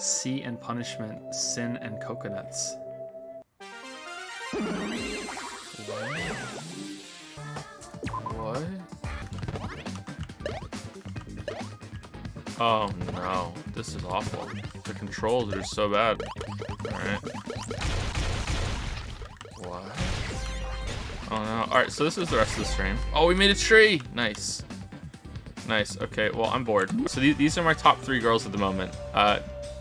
Sea and punishment, sin and coconuts. What? Oh no, this is awful. The controls are so bad. Alright. What? Oh no. Alright, so this is the rest of the stream. Oh, we made a tree! Nice. Nice, okay, well, I'm bored. So these are my top 3 girls at the moment.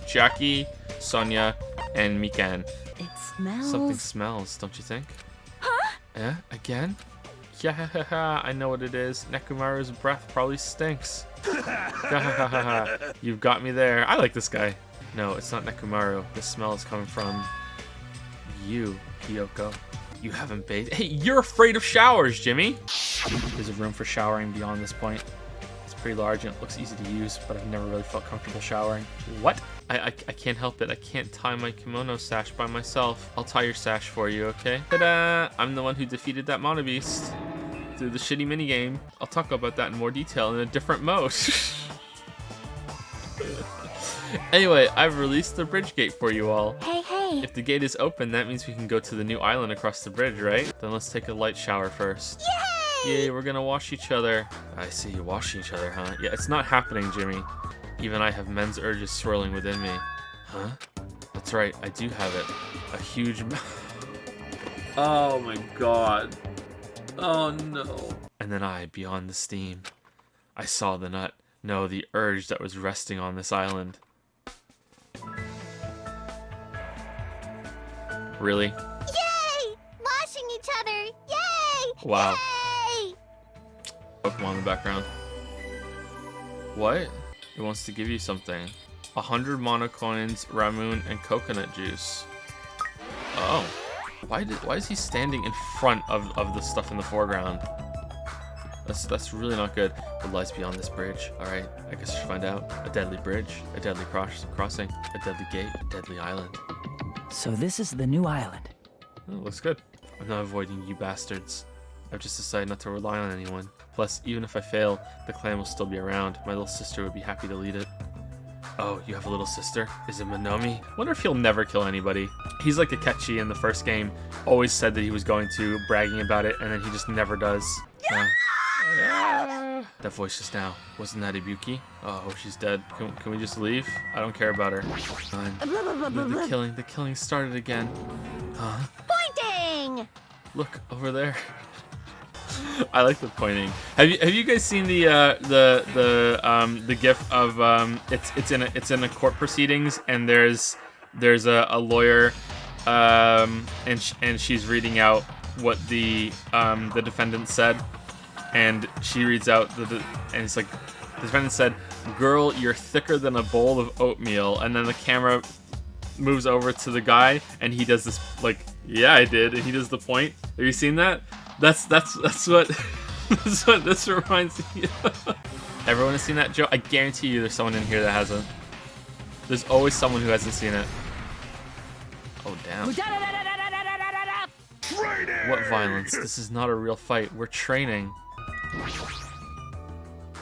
Jackie, Sonia, and Mikan. It smells. Something smells, don't you think? Huh? Eh? Again? Yeah, I know what it is. Nekomaru's breath probably stinks. You've got me there. I like this guy. No, it's not Nekomaru. The smell is coming from you, Kyoko. You haven't bathed. Hey, you're afraid of showers, Jimmy. There's a room for showering beyond this point. It's pretty large and it looks easy to use, but I've never really felt comfortable showering. What? I can't help it. I can't tie my kimono sash by myself. I'll tie your sash for you, okay? Ta-da! I'm the one who defeated that Mono Beast through the shitty minigame. I'll talk about that in more detail in a different mode. Anyway, I've released the bridge gate for you all. Hey, hey. If the gate is open, that means we can go to the new island across the bridge, right? Then let's take a light shower first. Yay! Yay, we're gonna wash each other. I see you washing each other, huh? Yeah, it's not happening, Jimmy. Even I have men's urges swirling within me. Huh? That's right, I do have it. A huge... Oh my god. Oh no. And then I, beyond the steam, I saw the nut. No, the urge that was resting on this island. Really? Yay! Washing each other! Yay! Wow. Yay! Pokemon in the background. What? It wants to give you something. 100 mono coins, Ramoon, and coconut juice. Oh. Why is he standing in front of the stuff in the foreground? That's really not good. What lies beyond this bridge? Alright, I guess we should find out. A deadly bridge, a deadly crossing, a deadly gate, a deadly island. So this is the new island. Oh, looks good. I'm not avoiding you bastards. I've just decided not to rely on anyone. Plus, even if I fail, the clan will still be around. My little sister would be happy to lead it. Oh, you have a little sister? Is it Monomi? Wonder if he'll never kill anybody. He's like Akechi in the first game. Always said that he was going to, bragging about it, and then he just never does. That voice just now. Wasn't that Ibuki? Oh, she's dead. Can we just leave? I don't care about her. Fine. The killing started again. Huh? Pointing! Look over there. I like the pointing. Have you guys seen the gif of it's in a court proceedings and there's a lawyer and she's reading out what the defendant said, and she reads out and it's like the defendant said, "Girl, you're thicker than a bowl of oatmeal," and then the camera moves over to the guy and he does this like, "Yeah, I did," and he does the point. Have you seen that? That's what this reminds me of. Everyone has seen that joke? I guarantee you there's someone in here that hasn't. There's always someone who hasn't seen it. Oh, damn. What violence? This is not a real fight. We're training.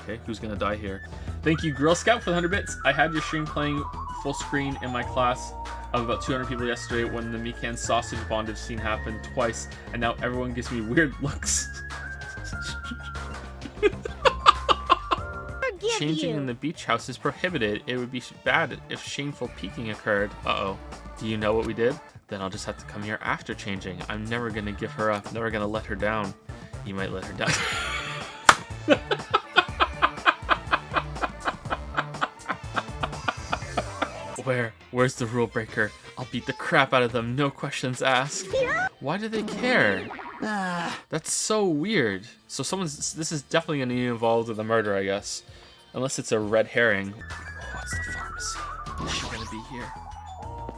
Okay, who's gonna die here? Thank you, Girl Scout, for the 100 bits. I had your stream playing full screen in my class of about 200 people yesterday when the Mikan sausage bondage scene happened twice, and now everyone gives me weird looks. Changing in the beach house is prohibited. It would be bad if shameful peeking occurred. Uh-oh. Do you know what we did? Then I'll just have to come here after changing. I'm never gonna give her up, never gonna let her down. You might let her down. Where's the rule breaker? I'll beat the crap out of them, no questions asked. Why do they care? That's so weird. So this is definitely gonna be involved with a murder, I guess. Unless it's a red herring. Oh, it's the pharmacy. Is she gonna be here?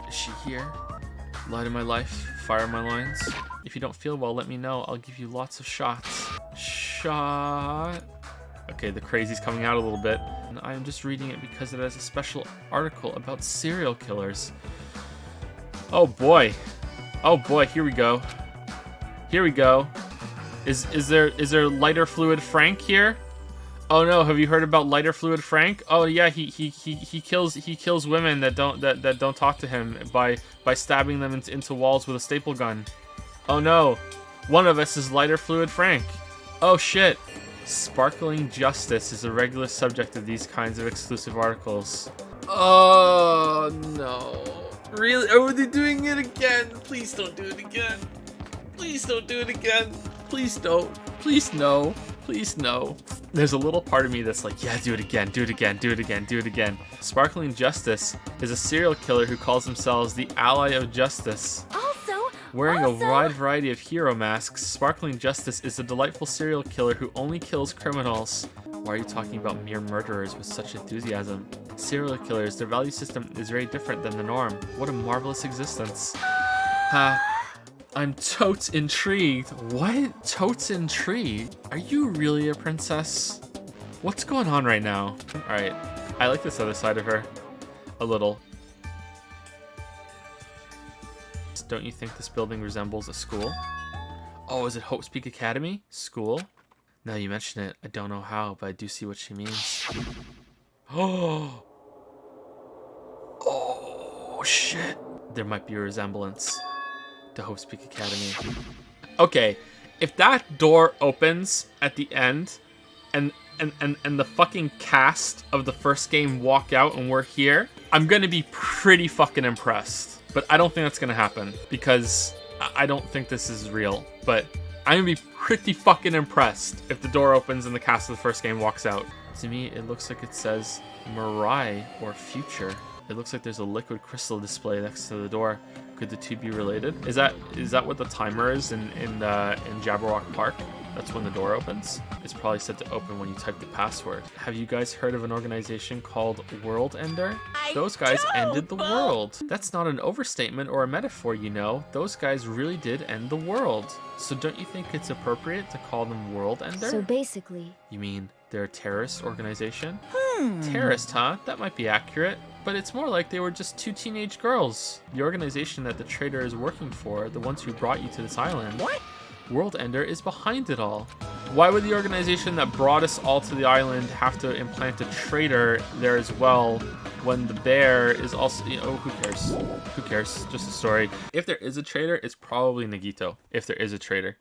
Is she here? Light of my life, fire my loins. If you don't feel well, let me know. I'll give you lots of shots. Shot. Okay, the crazy's coming out a little bit. And I'm just reading it because it has a special article about serial killers. Oh boy. Oh boy, here we go. Here we go. Is there lighter fluid Frank here? Oh no, have you heard about Lighter Fluid Frank? Oh yeah, he kills women that don't talk to him by stabbing them into walls with a staple gun. Oh no, one of us is Lighter Fluid Frank. Oh shit. Sparkling Justice is a regular subject of these kinds of exclusive articles. Oh no. Really? Are they doing it again? Please don't do it again. Please don't do it again. Please don't. Please no. Please no. There's a little part of me that's like, yeah, do it again, do it again, do it again, do it again. Sparkling Justice is a serial killer who calls themselves the Ally of Justice. Wearing a wide variety of hero masks, Sparkling Justice is a delightful serial killer who only kills criminals. Why are you talking about mere murderers with such enthusiasm? Serial killers, their value system is very different than the norm. What a marvelous existence. I'm totes intrigued. What? Totes intrigued? Are you really a princess? What's going on right now? Alright, I like this other side of her. A little. Don't you think this building resembles a school? Oh, is it Hope's Peak Academy? School? Now you mention it, I don't know how, but I do see what she means. Oh! Oh, shit. There might be a resemblance to Hope's Peak Academy. Okay, if that door opens at the end, and the fucking cast of the first game walk out and we're here, I'm gonna be pretty fucking impressed. But I don't think that's gonna happen because I don't think this is real. But I'm gonna be pretty fucking impressed if the door opens and the cast of the first game walks out. To me, it looks like it says Mirai or Future. It looks like there's a liquid crystal display next to the door. Could the two be related? Is that what the timer is in Jabberwock Park? That's when the door opens. It's probably set to open when you type the password. Have you guys heard of an organization called World Ender? Those guys ended the world. That's not an overstatement or a metaphor, you know. Those guys really did end the world. So don't you think it's appropriate to call them World Ender? So basically... You mean they're a terrorist organization? Terrorist, huh? That might be accurate. But it's more like they were just two teenage girls. The organization that the traitor is working for, the ones who brought you to this island. What? World Ender is behind it all. Why would the organization that brought us all to the island have to implant a traitor there as well when the bear is also, you know, who cares? Who cares? Just a story. If there is a traitor, it's probably Nagito. If there is a traitor.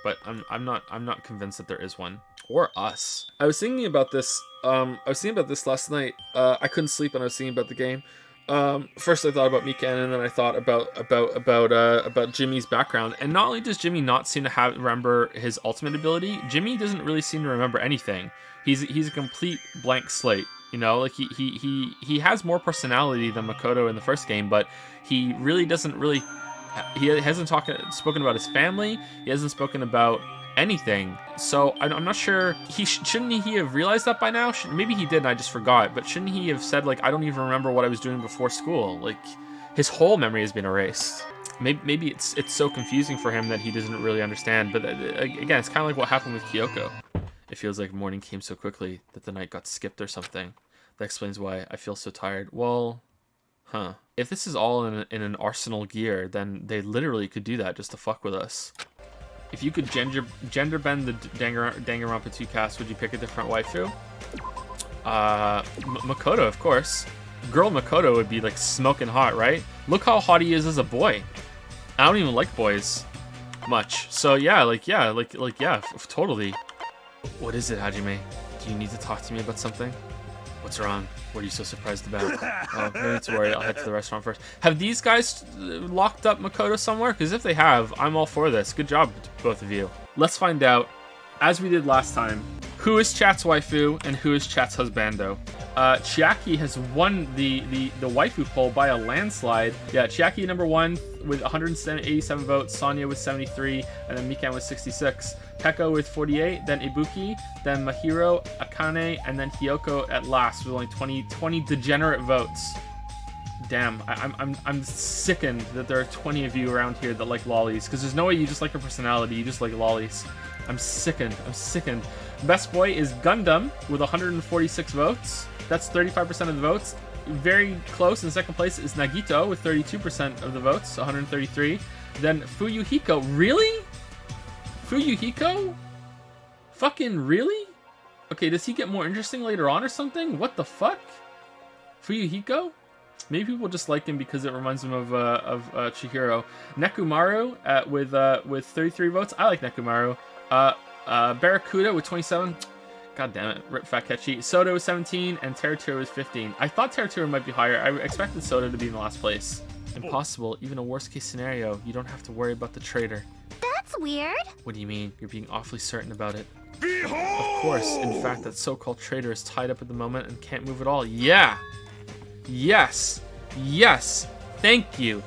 But I'm not convinced that there is one. Or us. I was thinking about this last night. I couldn't sleep and I was thinking about the game. First I thought about Mikan, and then I thought about Jimmy's background. And not only does Jimmy not seem to remember his ultimate ability, Jimmy doesn't really seem to remember anything. He's a complete blank slate. You know, like he has more personality than Makoto in the first game, but he really doesn't really. He hasn't spoken about his family. He hasn't spoken about anything. So I'm not sure. Shouldn't he have realized that by now? Maybe he did and I just forgot. But shouldn't he have said, like, I don't even remember what I was doing before school? Like, his whole memory has been erased. Maybe it's so confusing for him that he doesn't really understand. But again, it's kind of like what happened with Kyoko. It feels like morning came so quickly that the night got skipped or something. That explains why I feel so tired. Well, huh. If this is all in an arsenal gear, then they literally could do that just to fuck with us. If you could gender bend the Danganronpa 2 cast, would you pick a different waifu? Makoto, of course. Girl Makoto would be like smoking hot, right? Look how hot he is as a boy. I don't even like boys much. So yeah, totally. What is it, Hajime? Do you need to talk to me about something? What's wrong? What are you so surprised about? Oh, no need to worry. I'll head to the restaurant first. Have these guys locked up Makoto somewhere? Because if they have, I'm all for this. Good job, both of you. Let's find out, as we did last time, who is Chat's waifu and who is Chat's husbando. Chiaki has won the waifu poll by a landslide. Yeah, Chiaki number 1 with 187 votes, Sonya with 73, and then Mikan with 66. Peko with 48, then Ibuki, then Mahiro, Akane, and then Hiyoko at last with only 20 degenerate votes. Damn, I'm sickened that there are 20 of you around here that like lollies, because there's no way you just like her personality, you just like lollies. I'm sickened. Best boy is Gundam with 146 votes. That's 35% of the votes. Very close in second place is Nagito with 32% of the votes, 133. Then Fuyuhiko. Really? Fuyuhiko? Fucking really? Okay, does he get more interesting later on or something? What the fuck? Fuyuhiko? Maybe people just like him because it reminds them of Chihiro. Nekumaru with 33 votes. I like Nekumaru. Barracuda with 27. God damn it. Rip Fat Catchy. Soda was 17 and Teratura was 15. I thought Teratura might be higher. I expected Soda to be in the last place. Impossible. Even a worst case scenario, you don't have to worry about the traitor. That's weird. What do you mean? You're being awfully certain about it. Of course. In fact, that so-called traitor is tied up at the moment and can't move at all. Yeah. Yes. Yes. Thank you.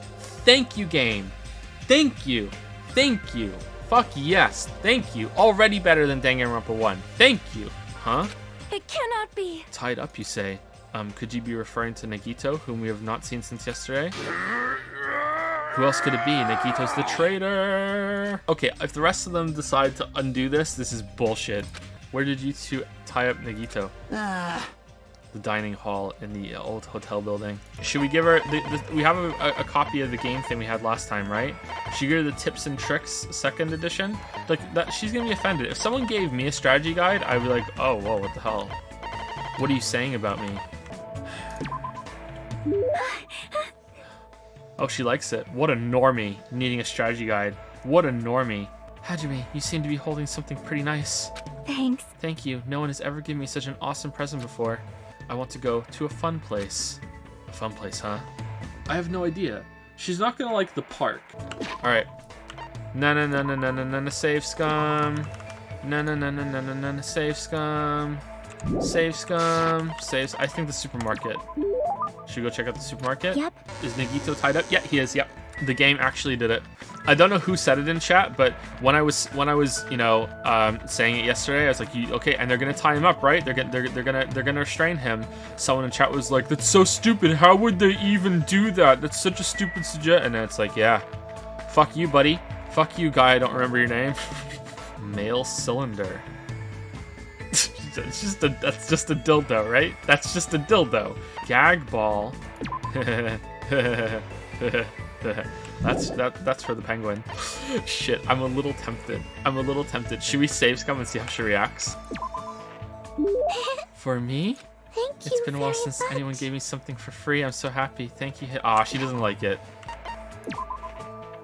Thank you, game. Thank you. Thank you. Fuck yes. Thank you. Already better than Danganronpa 1. Thank you. Huh? It cannot be. Tied up, you say? Could you be referring to Nagito, whom we have not seen since yesterday? Who else could it be? Nagito's the traitor. Okay, if the rest of them decide to undo this, this is bullshit. Where did you two tie up Nagito? The dining hall in the old hotel building. Should we give her... we have a copy of the game thing we had last time, right? Should we give her the Tips and Tricks 2nd edition? Like, that, she's gonna be offended. If someone gave me a strategy guide, I'd be like, oh, whoa, what the hell? What are you saying about me? Oh, she likes it. What a normie, needing a strategy guide. What a normie. Hajime, you seem to be holding something pretty nice. Thanks. Thank you. No one has ever given me such an awesome present before. I want to go to a fun place. A fun place, huh? I have no idea. She's not gonna like the park. Alright. Na save scum. Na save scum. Save scum. Saves. I think the supermarket. Should we go check out the supermarket? Yep. Is Nagito tied up? Yeah, he is. Yep. The game actually did it. I don't know who said it in chat, but when I was you know saying it yesterday, I was like, okay, and they're gonna tie him up, right? They're gonna restrain him. Someone in chat was like, that's so stupid. How would they even do that? That's such a stupid suggestion. And it's like, yeah, fuck you, buddy. Fuck you, guy. I don't remember your name. Male cylinder. That's just a dildo, right? That's just a dildo. Gag ball. That's for the penguin. Shit, I'm a little tempted. Should we save scum and see how she reacts? For me? Thank you. It's been a while very since much. anyone gave me something for free. I'm so happy. Thank you. Aw, she doesn't like it.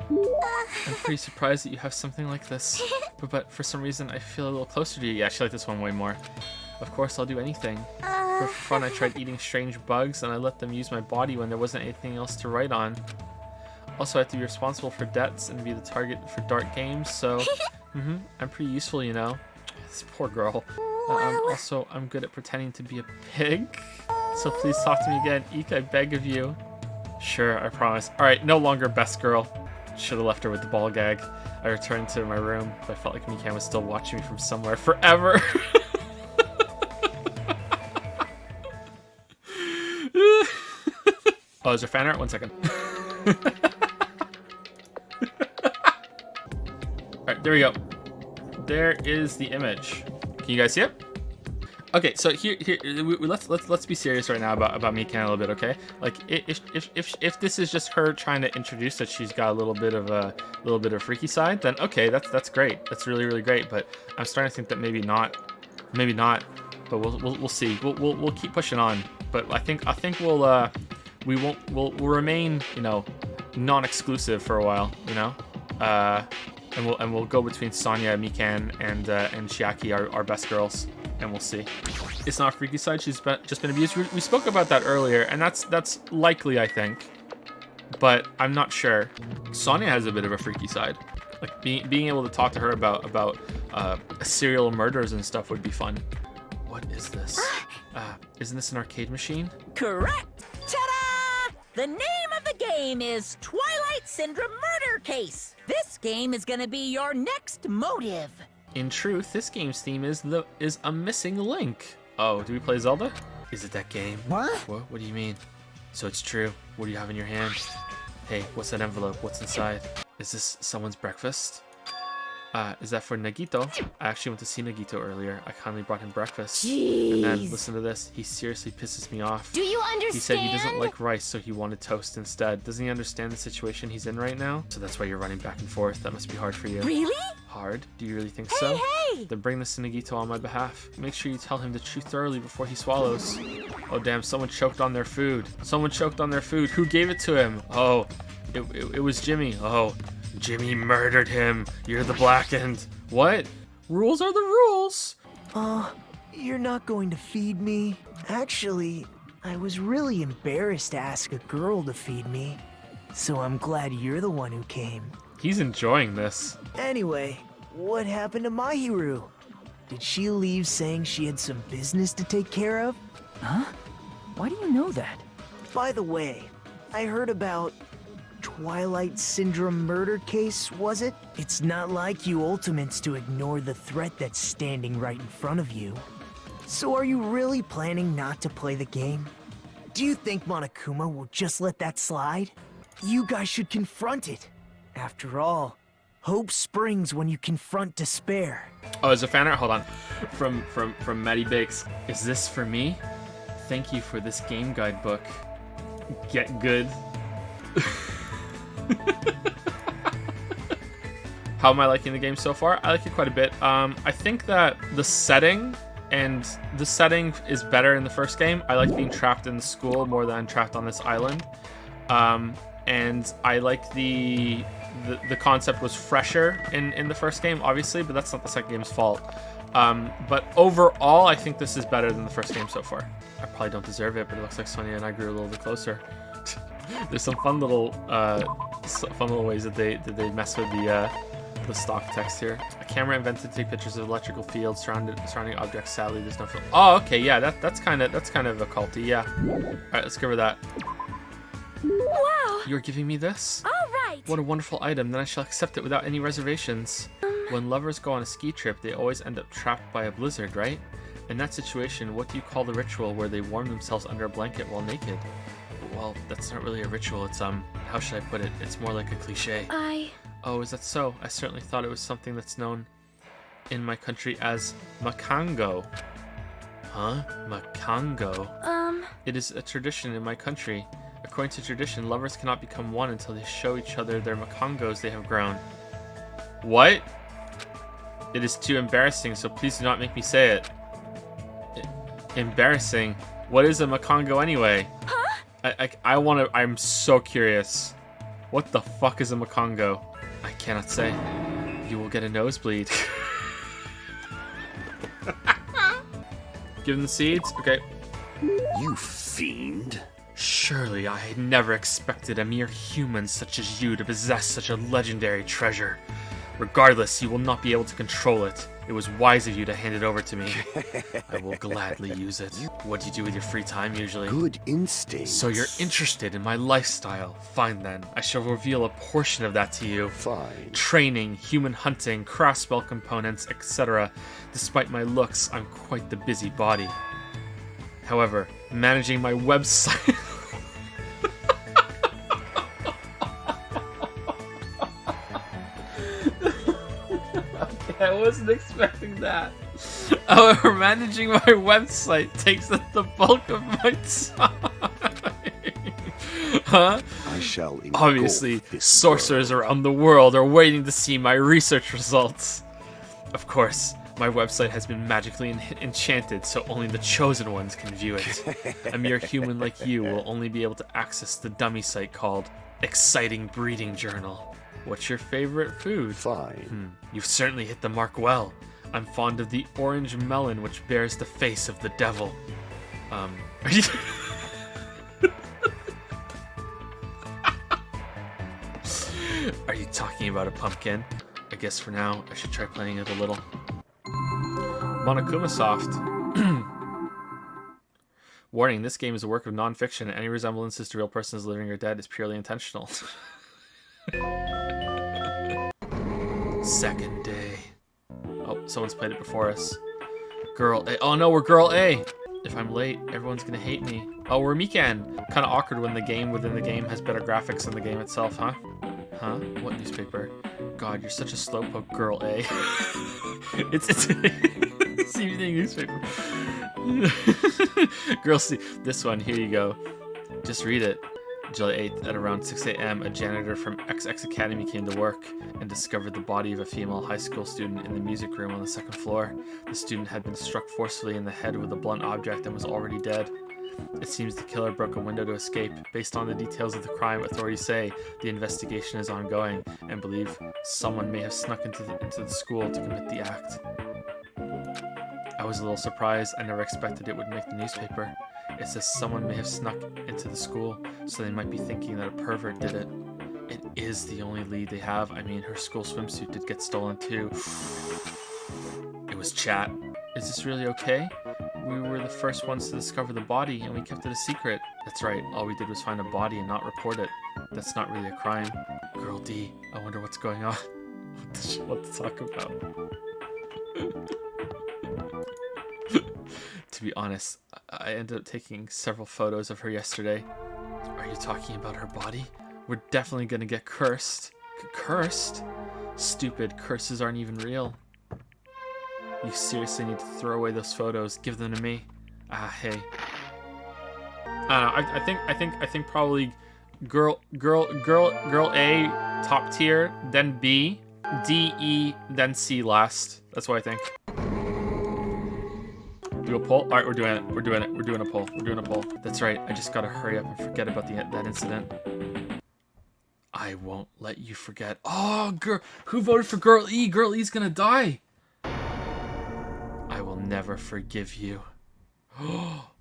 I'm pretty surprised that you have something like this. But for some reason, I feel a little closer to you. Yeah, she liked this one way more. Of course, I'll do anything. For fun, I tried eating strange bugs, and I let them use my body when there wasn't anything else to write on. Also, I have to be responsible for debts and be the target for dark games, so... I'm pretty useful, you know. This poor girl. Also, I'm good at pretending to be a pig. So please talk to me again. Eek, I beg of you. Sure, I promise. Alright, no longer best girl. Should have left her with the ball gag. I returned to my room, but I felt like Mikan was still watching me from somewhere forever. Oh, is there fan art? 1 second. Alright, there we go. There is the image. Can you guys see it? Okay, so here let's be serious right now about Mikan a little bit, okay? Like if this is just her trying to introduce that she's got a little bit of freaky side, then okay, that's great. That's really great. But I'm starting to think that maybe not. But we'll see. We'll keep pushing on. But I think we'll remain, you know, non-exclusive for a while, you know. And we'll go between Sonya, Mikan, and Chiaki, our best girls. And we'll see. It's not freaky side. She's just been abused. We spoke about that earlier, and that's likely, I think. But I'm not sure. Sonya has a bit of a freaky side. Like being able to talk to her about serial murders and stuff would be fun. What is this? Isn't this an arcade machine? Correct! Ta-da! The name of the game is Twilight Syndrome Murder Case. This game is gonna be your next motive. In truth, this game's theme is a missing link. Oh, do we play Zelda? Is it that game? What? What do you mean? So it's true. What do you have in your hand? Hey, what's that envelope? What's inside? Is this someone's breakfast? Is that for Nagito? I actually went to see Nagito earlier. I kindly brought him breakfast. Jeez. And then, listen to this. He seriously pisses me off. Do you understand? He said he doesn't like rice, so he wanted toast instead. Doesn't he understand the situation he's in right now? So that's why you're running back and forth. That must be hard for you. Really? Hard? Do you really think so? Hey! Then bring this to Nagito on my behalf. Make sure you tell him the truth thoroughly before he swallows. Oh damn, someone choked on their food. Someone choked on their food. Who gave it to him? Oh, it was Jimmy. Oh, Jimmy murdered him. You're the blackened. What? Rules are the rules. You're not going to feed me? Actually, I was really embarrassed to ask a girl to feed me. So I'm glad you're the one who came. He's enjoying this. Anyway, what happened to Mahiru? Did she leave saying she had some business to take care of? Huh? Why do you know that? By the way, I heard about Twilight Syndrome murder case, was it? It's not like you Ultimates to ignore the threat that's standing right in front of you. So are you really planning not to play the game? Do you think Monokuma will just let that slide? You guys should confront it. After all, hope springs when you confront despair. Oh, is a fan art? Hold on. From Maddie Bakes. Is this for me? Thank you for this game guide book. Get good. How am I liking the game so far? I like it quite a bit. I think that the setting is better in the first game. I like being trapped in the school more than trapped on this island. And I like the concept was fresher in the first game, obviously, but that's not the second game's fault. But overall, I think this is better than the first game so far. I probably don't deserve it, but it looks like Sonia and I grew a little bit closer. There's some fun little ways that they mess with the stock text here. A camera invented to take pictures of electrical fields surrounding objects. Sadly, there's no film. Oh, okay, yeah, that's kind of occulty, yeah. All right, let's give her that. Wow. You're giving me this? All right. What a wonderful item. Then I shall accept it without any reservations. When lovers go on a ski trip, they always end up trapped by a blizzard, right? In that situation, what do you call the ritual where they warm themselves under a blanket while naked? Well, that's not really a ritual. It's how should I put it? It's more like a cliche. Oh, is that so? I certainly thought it was something that's known in my country as makango. Huh? Makango? It is a tradition in my country. According to tradition, lovers cannot become one until they show each other their makangos they have grown. What? It is too embarrassing, so please do not make me say it. Embarrassing? What is a makango anyway? Huh? I'm so curious. What the fuck is a makango? I cannot say. You will get a nosebleed. Give them the seeds? Okay. You fiend. Surely I had never expected a mere human such as you to possess such a legendary treasure. Regardless, you will not be able to control it. It was wise of you to hand it over to me. I will gladly use it. What do you do with your free time usually? Good instincts. So you're interested in my lifestyle. Fine then. I shall reveal a portion of that to you. Fine. Training, human hunting, crossbow components, etc. Despite my looks, I'm quite the busybody. However, managing my website... I wasn't expecting that. However, managing my website takes up the bulk of my time. Huh? I shall Obviously, engulf this sorcerers around the world are waiting to see my research results. Of course, my website has been magically enchanted, so only the chosen ones can view it. A mere human like you will only be able to access the dummy site called Exciting Breeding Journal. What's your favorite food? Fine. You've certainly hit the mark well. I'm fond of the orange melon which bears the face of the devil. Are you... Are you talking about a pumpkin? I guess for now, I should try playing it a little. Monokuma Soft. Warning, this game is a work of non-fiction. Any resemblances to real persons living or dead is purely intentional. Second day. Oh, someone's played it before us. Girl A. Oh no, we're Girl A! If I'm late, everyone's gonna hate me. Oh, we're Mikan! Kinda awkward when the game within the game has better graphics than the game itself, huh? Huh? What newspaper? God, you're such a slowpoke, girl A. it's evening newspaper. Girl C. This one, here you go. Just read it. July 8th at around 6 a.m., a janitor from XX Academy came to work and discovered the body of a female high school student in the music room on the second floor. The student had been struck forcefully in the head with a blunt object and was already dead. It seems the killer broke a window to escape. Based on the details of the crime, authorities say the investigation is ongoing and believe someone may have snuck into the school to commit the act. I was a little surprised. I never expected it would make the newspaper. It says someone may have snuck into the school, so they might be thinking that a pervert did it. It is the only lead they have. I mean, her school swimsuit did get stolen too. It was chat. Is this really okay? We were the first ones to discover the body, and we kept it a secret. That's right, all we did was find a body and not report it. That's not really a crime. Girl D, I wonder what's going on. What does she want to talk about? To be honest, I ended up taking several photos of her yesterday. Are you talking about her body? We're definitely gonna get cursed. Cursed? Stupid, curses aren't even real. You seriously need to throw away those photos. Give them to me. Hey. I think probably girl A top tier, then B, D, E, then C last. That's what I think. Do a poll? All right, we're doing it. We're doing it. We're doing a poll. We're doing a poll. That's right. I just gotta hurry up and forget about that incident. I won't let you forget. Oh, girl, who voted for Girl E? Girl E's gonna die. I will never forgive you. Oh,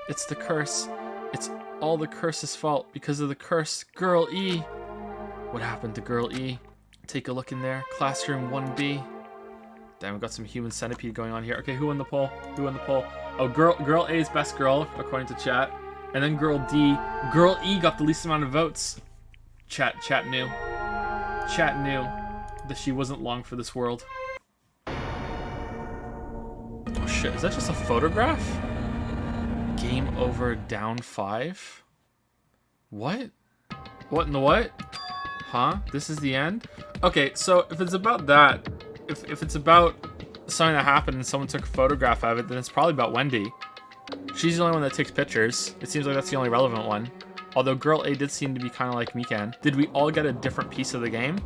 it's the curse. It's all the curse's fault because of the curse. Girl E. What happened to Girl E? Take a look in there. Classroom 1B. Damn, we got some human centipede going on here. Okay, who won the poll? Who won the poll? Oh, Girl A is best girl, according to chat. And then Girl D. Girl E got the least amount of votes. Chat knew. Chat knew that she wasn't long for this world. Oh shit, is that just a photograph? Game over, down 5? What? What in the what? Huh? This is the end? Okay, so if it's about that, if it's about something that happened and someone took a photograph of it, then it's probably about Wendy. She's the only one that takes pictures. It seems like that's the only relevant one. Although Girl A did seem to be kind of like Mikan. Did we all get a different piece of the game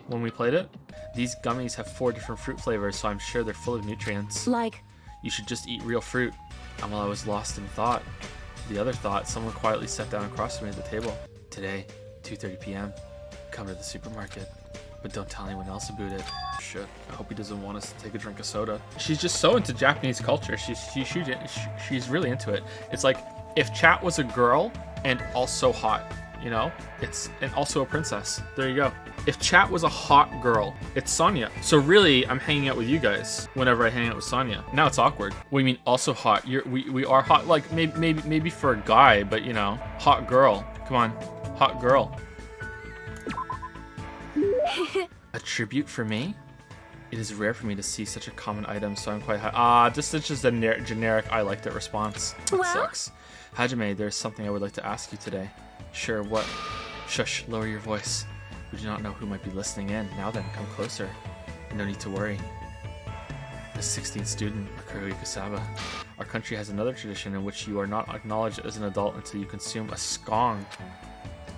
when we played it? These gummies have 4 different fruit flavors, so I'm sure they're full of nutrients. Like, You should just eat real fruit. And while I was lost in thought, the other thought, someone quietly sat down across from me at the table. Today, 2:30 p.m. Come to the supermarket. But don't tell anyone else about it. Shit, I hope he doesn't want us to take a drink of soda. She's just so into Japanese culture. She's really into it. It's like if Chat was a girl and also hot, you know? And also a princess. There you go. If Chat was a hot girl, it's Sonya. So really, I'm hanging out with you guys whenever I hang out with Sonya. Now it's awkward. What do you mean also hot? We are hot, like maybe for a guy, but you know, hot girl. Come on, hot girl. A tribute for me? It is rare for me to see such a common item, so I'm quite this is just a generic I liked it response. That sucks. Hajime, there's something I would like to ask you today. Sure, what? Shush, lower your voice. We do not know who might be listening in. Now then, come closer. No need to worry. The 16th student, Akira Kusaba. Our country has another tradition in which you are not acknowledged as an adult until you consume a scong.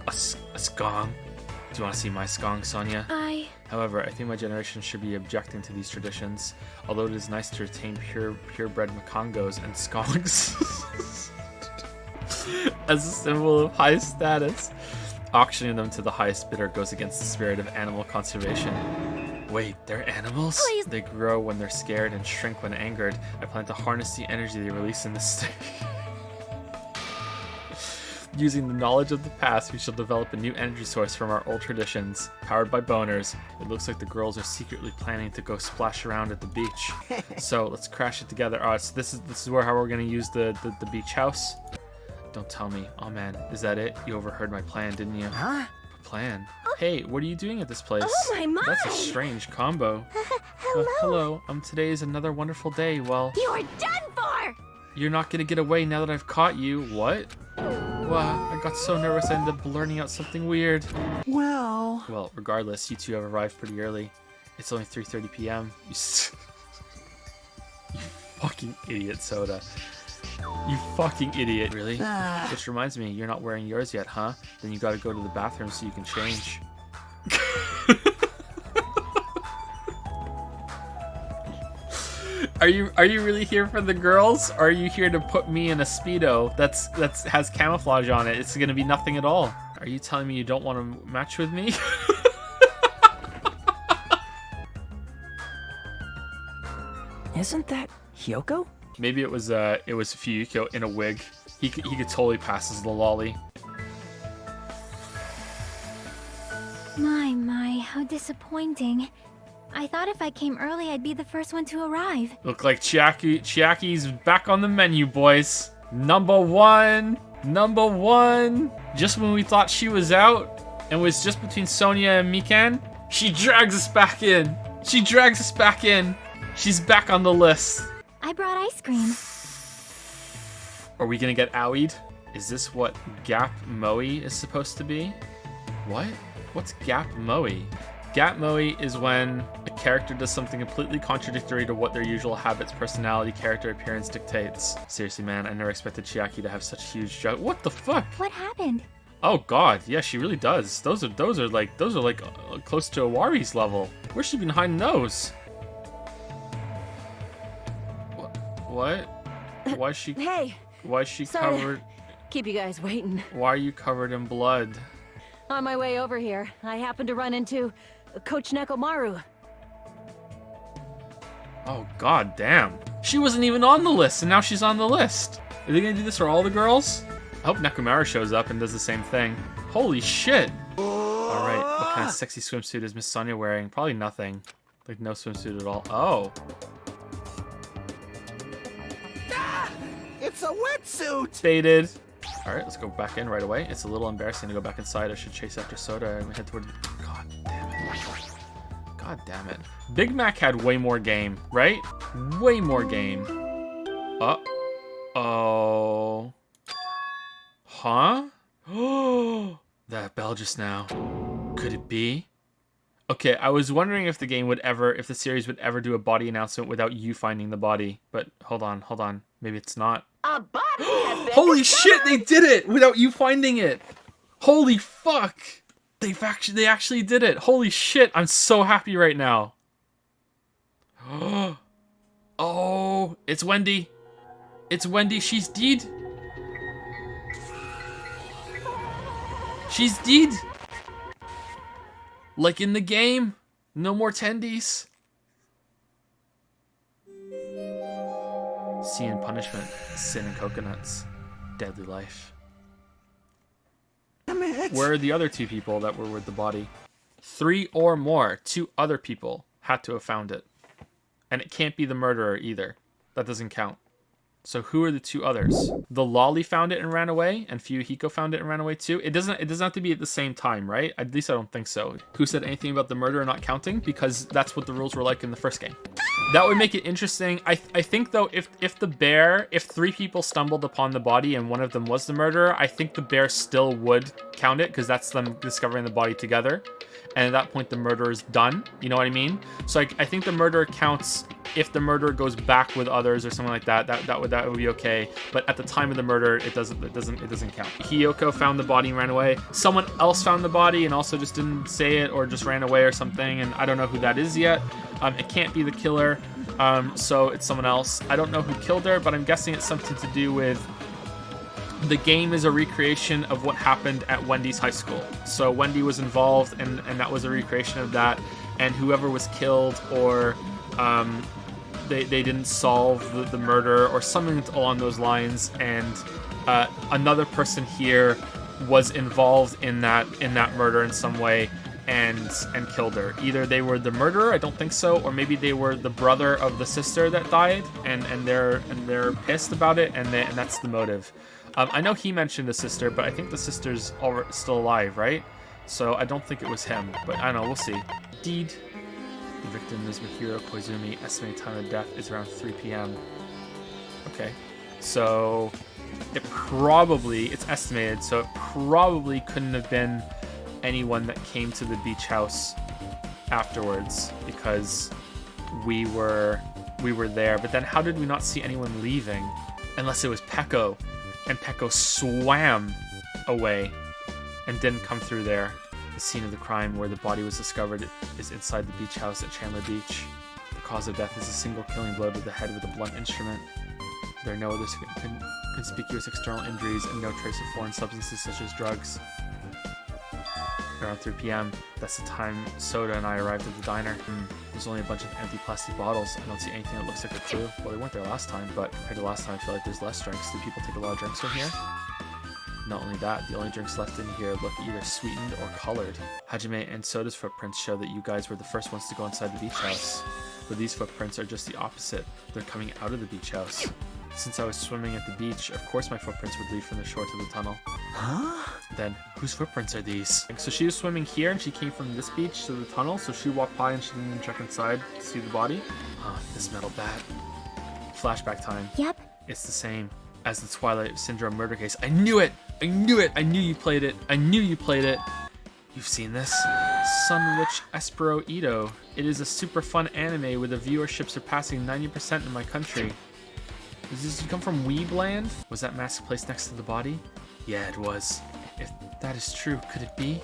A scong? Do you want to see my scong, Sonya? However, I think my generation should be objecting to these traditions, although it is nice to retain purebred makongos and skongs as a symbol of high status. Auctioning them to the highest bidder goes against the spirit of animal conservation. Wait, they're animals? Please. They grow when they're scared and shrink when angered. I plan to harness the energy they release in this state. Using the knowledge of the past, we shall develop a new energy source from our old traditions. Powered by boners, it looks like the girls are secretly planning to go splash around at the beach. So let's crash it together. Alright, so this is how we're gonna use the beach house. Don't tell me. Oh man, is that it? You overheard my plan, didn't you? Huh? Plan? Hey, what are you doing at this place? Oh my. That's a strange combo. Hello. Hello. Today is another wonderful day. Well, You're done for. you're not gonna get away now that I've caught you. What? I got so nervous I ended up blurting out something weird. Well, Regardless, you two have arrived pretty early. It's only 3:30 p.m. You fucking idiot, Soda. You fucking idiot. Really? Which reminds me, you're not wearing yours yet, huh? Then you gotta go to the bathroom so you can change. Are you really here for the girls, or are you here to put me in a Speedo that's has camouflage on it? It's gonna be nothing at all. Are you telling me you don't want to match with me? Isn't that Hyoko? Maybe it was Fuyuko in a wig. He could totally pass as the lolly. My, how disappointing. I thought if I came early, I'd be the first one to arrive. Look like Chiaki's back on the menu, boys. Number one. Just when we thought she was out and was just between Sonia and Mikan, she drags us back in. She's back on the list. I brought ice cream. Are we gonna get owied? Is this what Gap Moe is supposed to be? What? What's Gap Moe? Gap Moe is when a character does something completely contradictory to what their usual habits, personality, character appearance dictates. Seriously, man, I never expected Chiaki to have such huge jug. What the fuck? What happened? Oh god, yeah, she really does. Those are like close to Awari's level. Where's she been hiding those? What? Why is she? Hey, Why is she sorry to covered? keep you guys waiting. Why are you covered in blood? On my way over here, I happened to run into Coach Nekomaru. Oh god damn. She wasn't even on the list, and now she's on the list. Are they gonna do this for all the girls? I hope Nekomaru shows up and does the same thing. Holy shit! Alright, what kind of sexy swimsuit is Miss Sonia wearing? Probably nothing. Like no swimsuit at all. Oh. It's a wetsuit! Baited. Alright, let's go back in right away. It's a little embarrassing to go back inside. I should chase after Soda and head toward the... God damn it. God damn it. Big Mac had way more game, right? Way more game. Uh-oh. Huh? Oh, that bell just now. Could it be? Okay, I was wondering if the series would ever do a body announcement without you finding the body. But hold on. Maybe it's not. A body has been Holy shit, they did it without you finding it. Holy fuck. They actually did it. Holy shit, I'm so happy right now. Oh, it's Wendy. It's Wendy, she's dead. She's dead. Like in the game. No more tendies. Sin and punishment. Sin and coconuts. Deadly life. Damn it. Where are the other two people that were with the body? 3 or more. 2 other people had to have found it. And it can't be the murderer either. That doesn't count. So who are the 2 others? The lolly found it and ran away, and Fuyuhiko found it and ran away too. It doesn't have to be at the same time, right? At least I don't think so. Who said anything about the murderer not counting? Because that's what the rules were like in the first game. That would make it interesting. I think though, if 3 people stumbled upon the body and one of them was the murderer, I think the bear still would count it because that's them discovering the body together. And at that point, the murder is done. You know what I mean? So I think the murder counts if the murderer goes back with others or something like that. That would be okay. But at the time of the murder, it doesn't count. Hiyoko found the body and ran away. Someone else found the body and also just didn't say it or just ran away or something. And I don't know who that is yet. It can't be the killer. So it's someone else. I don't know who killed her, but I'm guessing it's something to do with the game is a recreation of what happened at Wendy's high school. So Wendy was involved, and that was a recreation of that. And whoever was killed, or they didn't solve the murder, or something along those lines. And another person here was involved in that murder in some way, and killed her. Either they were the murderer, I don't think so, or maybe they were the brother of the sister that died, and they're pissed about it, and that's the motive. I know he mentioned the sister, but I think the sister's still alive, right? So I don't think it was him, but I don't know, we'll see. Deed. The victim is Mahiro Koizumi. Estimated time of death is around 3 p.m. Okay. So it's estimated, so it probably couldn't have been anyone that came to the beach house afterwards, because we were there. But then how did we not see anyone leaving? Unless it was Peko, and Peko swam away and didn't come through there. The scene of the crime where the body was discovered is inside the beach house at Chandler Beach. The cause of death is a single killing blow to the head with a blunt instrument. There are no other conspicuous external injuries and no trace of foreign substances such as drugs. Around 3 p.m., that's the time Soda and I arrived at the diner. There's only a bunch of empty plastic bottles. I don't see anything that looks like a clue. Well, they weren't there last time, but compared to last time, I feel like there's less drinks. Do people take a lot of drinks from here? Not only that, the only drinks left in here look either sweetened or colored. Hajime and Soda's footprints show that you guys were the first ones to go inside the beach house. But these footprints are just the opposite. They're coming out of the beach house. Since I was swimming at the beach, of course my footprints would lead from the shore to the tunnel. Huh? Then, whose footprints are these? So she was swimming here and she came from this beach to the tunnel, so she walked by and she didn't even check inside to see the body. This metal bat. Flashback time. Yep. It's the same as the Twilight Syndrome murder case. I knew it! I knew it! I knew you played it! I knew you played it! You've seen this? Sun Witch Espero Ito. It is a super fun anime with a viewership surpassing 90% in my country. Does this come from Weebland? Was that mask placed next to the body? Yeah, it was. If that is true, could it be?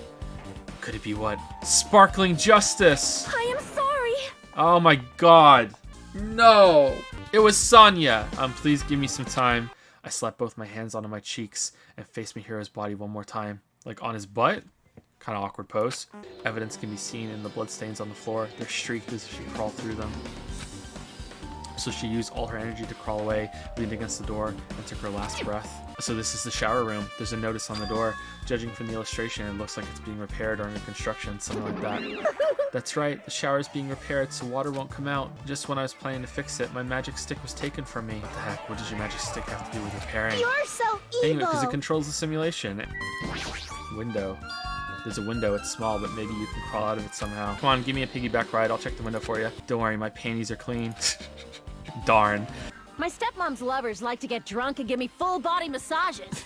Could it be what? Sparkling Justice! I am sorry. Oh my god. No! It was Sonya! Please give me some time. I slapped both my hands onto my cheeks and faced Mihiro's body one more time. Like on his butt? Kind of awkward pose. Evidence can be seen in the bloodstains on the floor. They're streaked as she crawled through them. So she used all her energy to crawl away, leaned against the door, and took her last breath. So this is the shower room. There's a notice on the door. Judging from the illustration, it looks like it's being repaired or under construction, something like that. That's right, the shower is being repaired so water won't come out. Just when I was planning to fix it, my magic stick was taken from me. What the heck, what does your magic stick have to do with repairing? You're so evil. Anyway, because it controls the simulation. Window. There's a window, it's small, but maybe you can crawl out of it somehow. Come on, give me a piggyback ride, I'll check the window for you. Don't worry, my panties are clean. Darn. My stepmom's lovers like to get drunk and give me full body massages.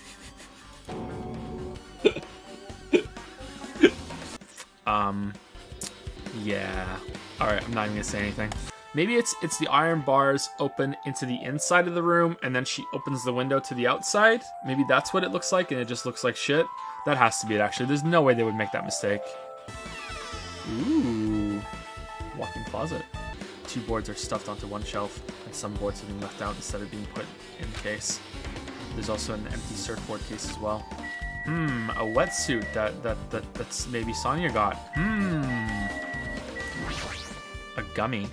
Yeah. Alright, I'm not even gonna say anything. Maybe it's the iron bars open into the inside of the room, and then she opens the window to the outside. Maybe that's what it looks like, and it just looks like shit. That has to be it, actually. There's no way they would make that mistake. Ooh. Walk-in closet. 2 boards are stuffed onto one shelf, and some boards have been left out instead of being put in the case. There's also an empty surfboard case as well. A wetsuit that's maybe Sonya got. A gummy.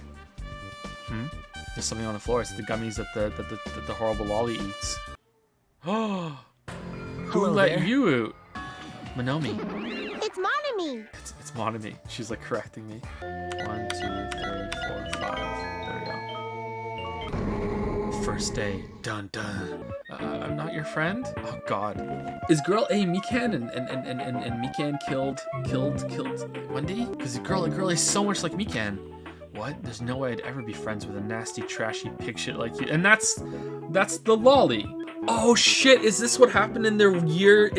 There's something on the floor. It's the gummies that the horrible lolly eats. Oh, who let there. you out? Monomi. It's Monami. It's Monomi. She's like correcting me. 1, 2, 3, 4, 5. There we go. First day. Dun dun. I'm not your friend? Oh god. Is girl A Mikan and Mikan killed Wendy? Because girl A is so much like Mikan. What? There's no way I'd ever be friends with a nasty, trashy pig shit like you. And that's the lolly. Oh shit, is this what happened in their year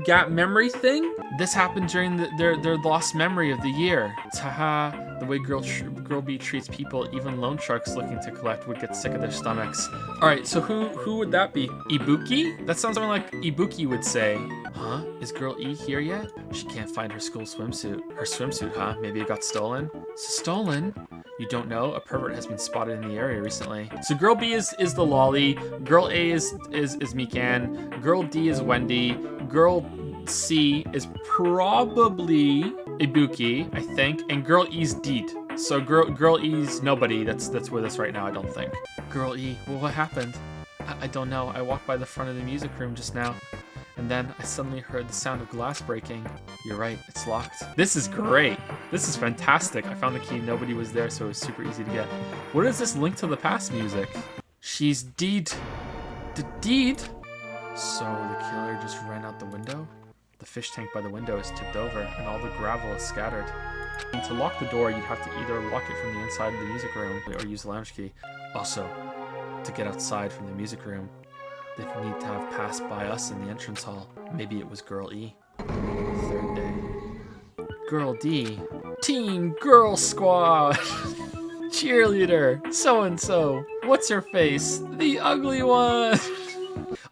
gap memory thing? This happened during their lost memory of the year. Taha, the way Girl B treats people, even loan sharks looking to collect would get sick of their stomachs. Alright, so who would that be? Ibuki? That sounds something like Ibuki would say. Huh? Is Girl E here yet? She can't find her school swimsuit. Her swimsuit, huh? Maybe it got stolen? Stolen? You don't know? A pervert has been spotted in the area recently. So Girl B is the lolly. Girl A is Mikan. Girl D is Wendy. Girl C is probably Ibuki, I think. And Girl E's Deed. So Girl E's nobody that's with us right now, I don't think. Girl E, well, what happened? I don't know. I walked by the front of the music room just now. And then I suddenly heard the sound of glass breaking. You're right, it's locked. This is great. This is fantastic. I found the key, nobody was there, so it was super easy to get. What is this Link to the Past music? She's Deed. The Deed? So the killer just ran out the window? The fish tank by the window is tipped over, and all the gravel is scattered. And to lock the door, you'd have to either lock it from the inside of the music room, or use the lounge key. Also, to get outside from the music room, They need to have passed by us in the entrance hall. Maybe it was Girl E. Third day. Girl D. Team Girl Squad! Cheerleader! So-and-so! What's her face? The ugly one!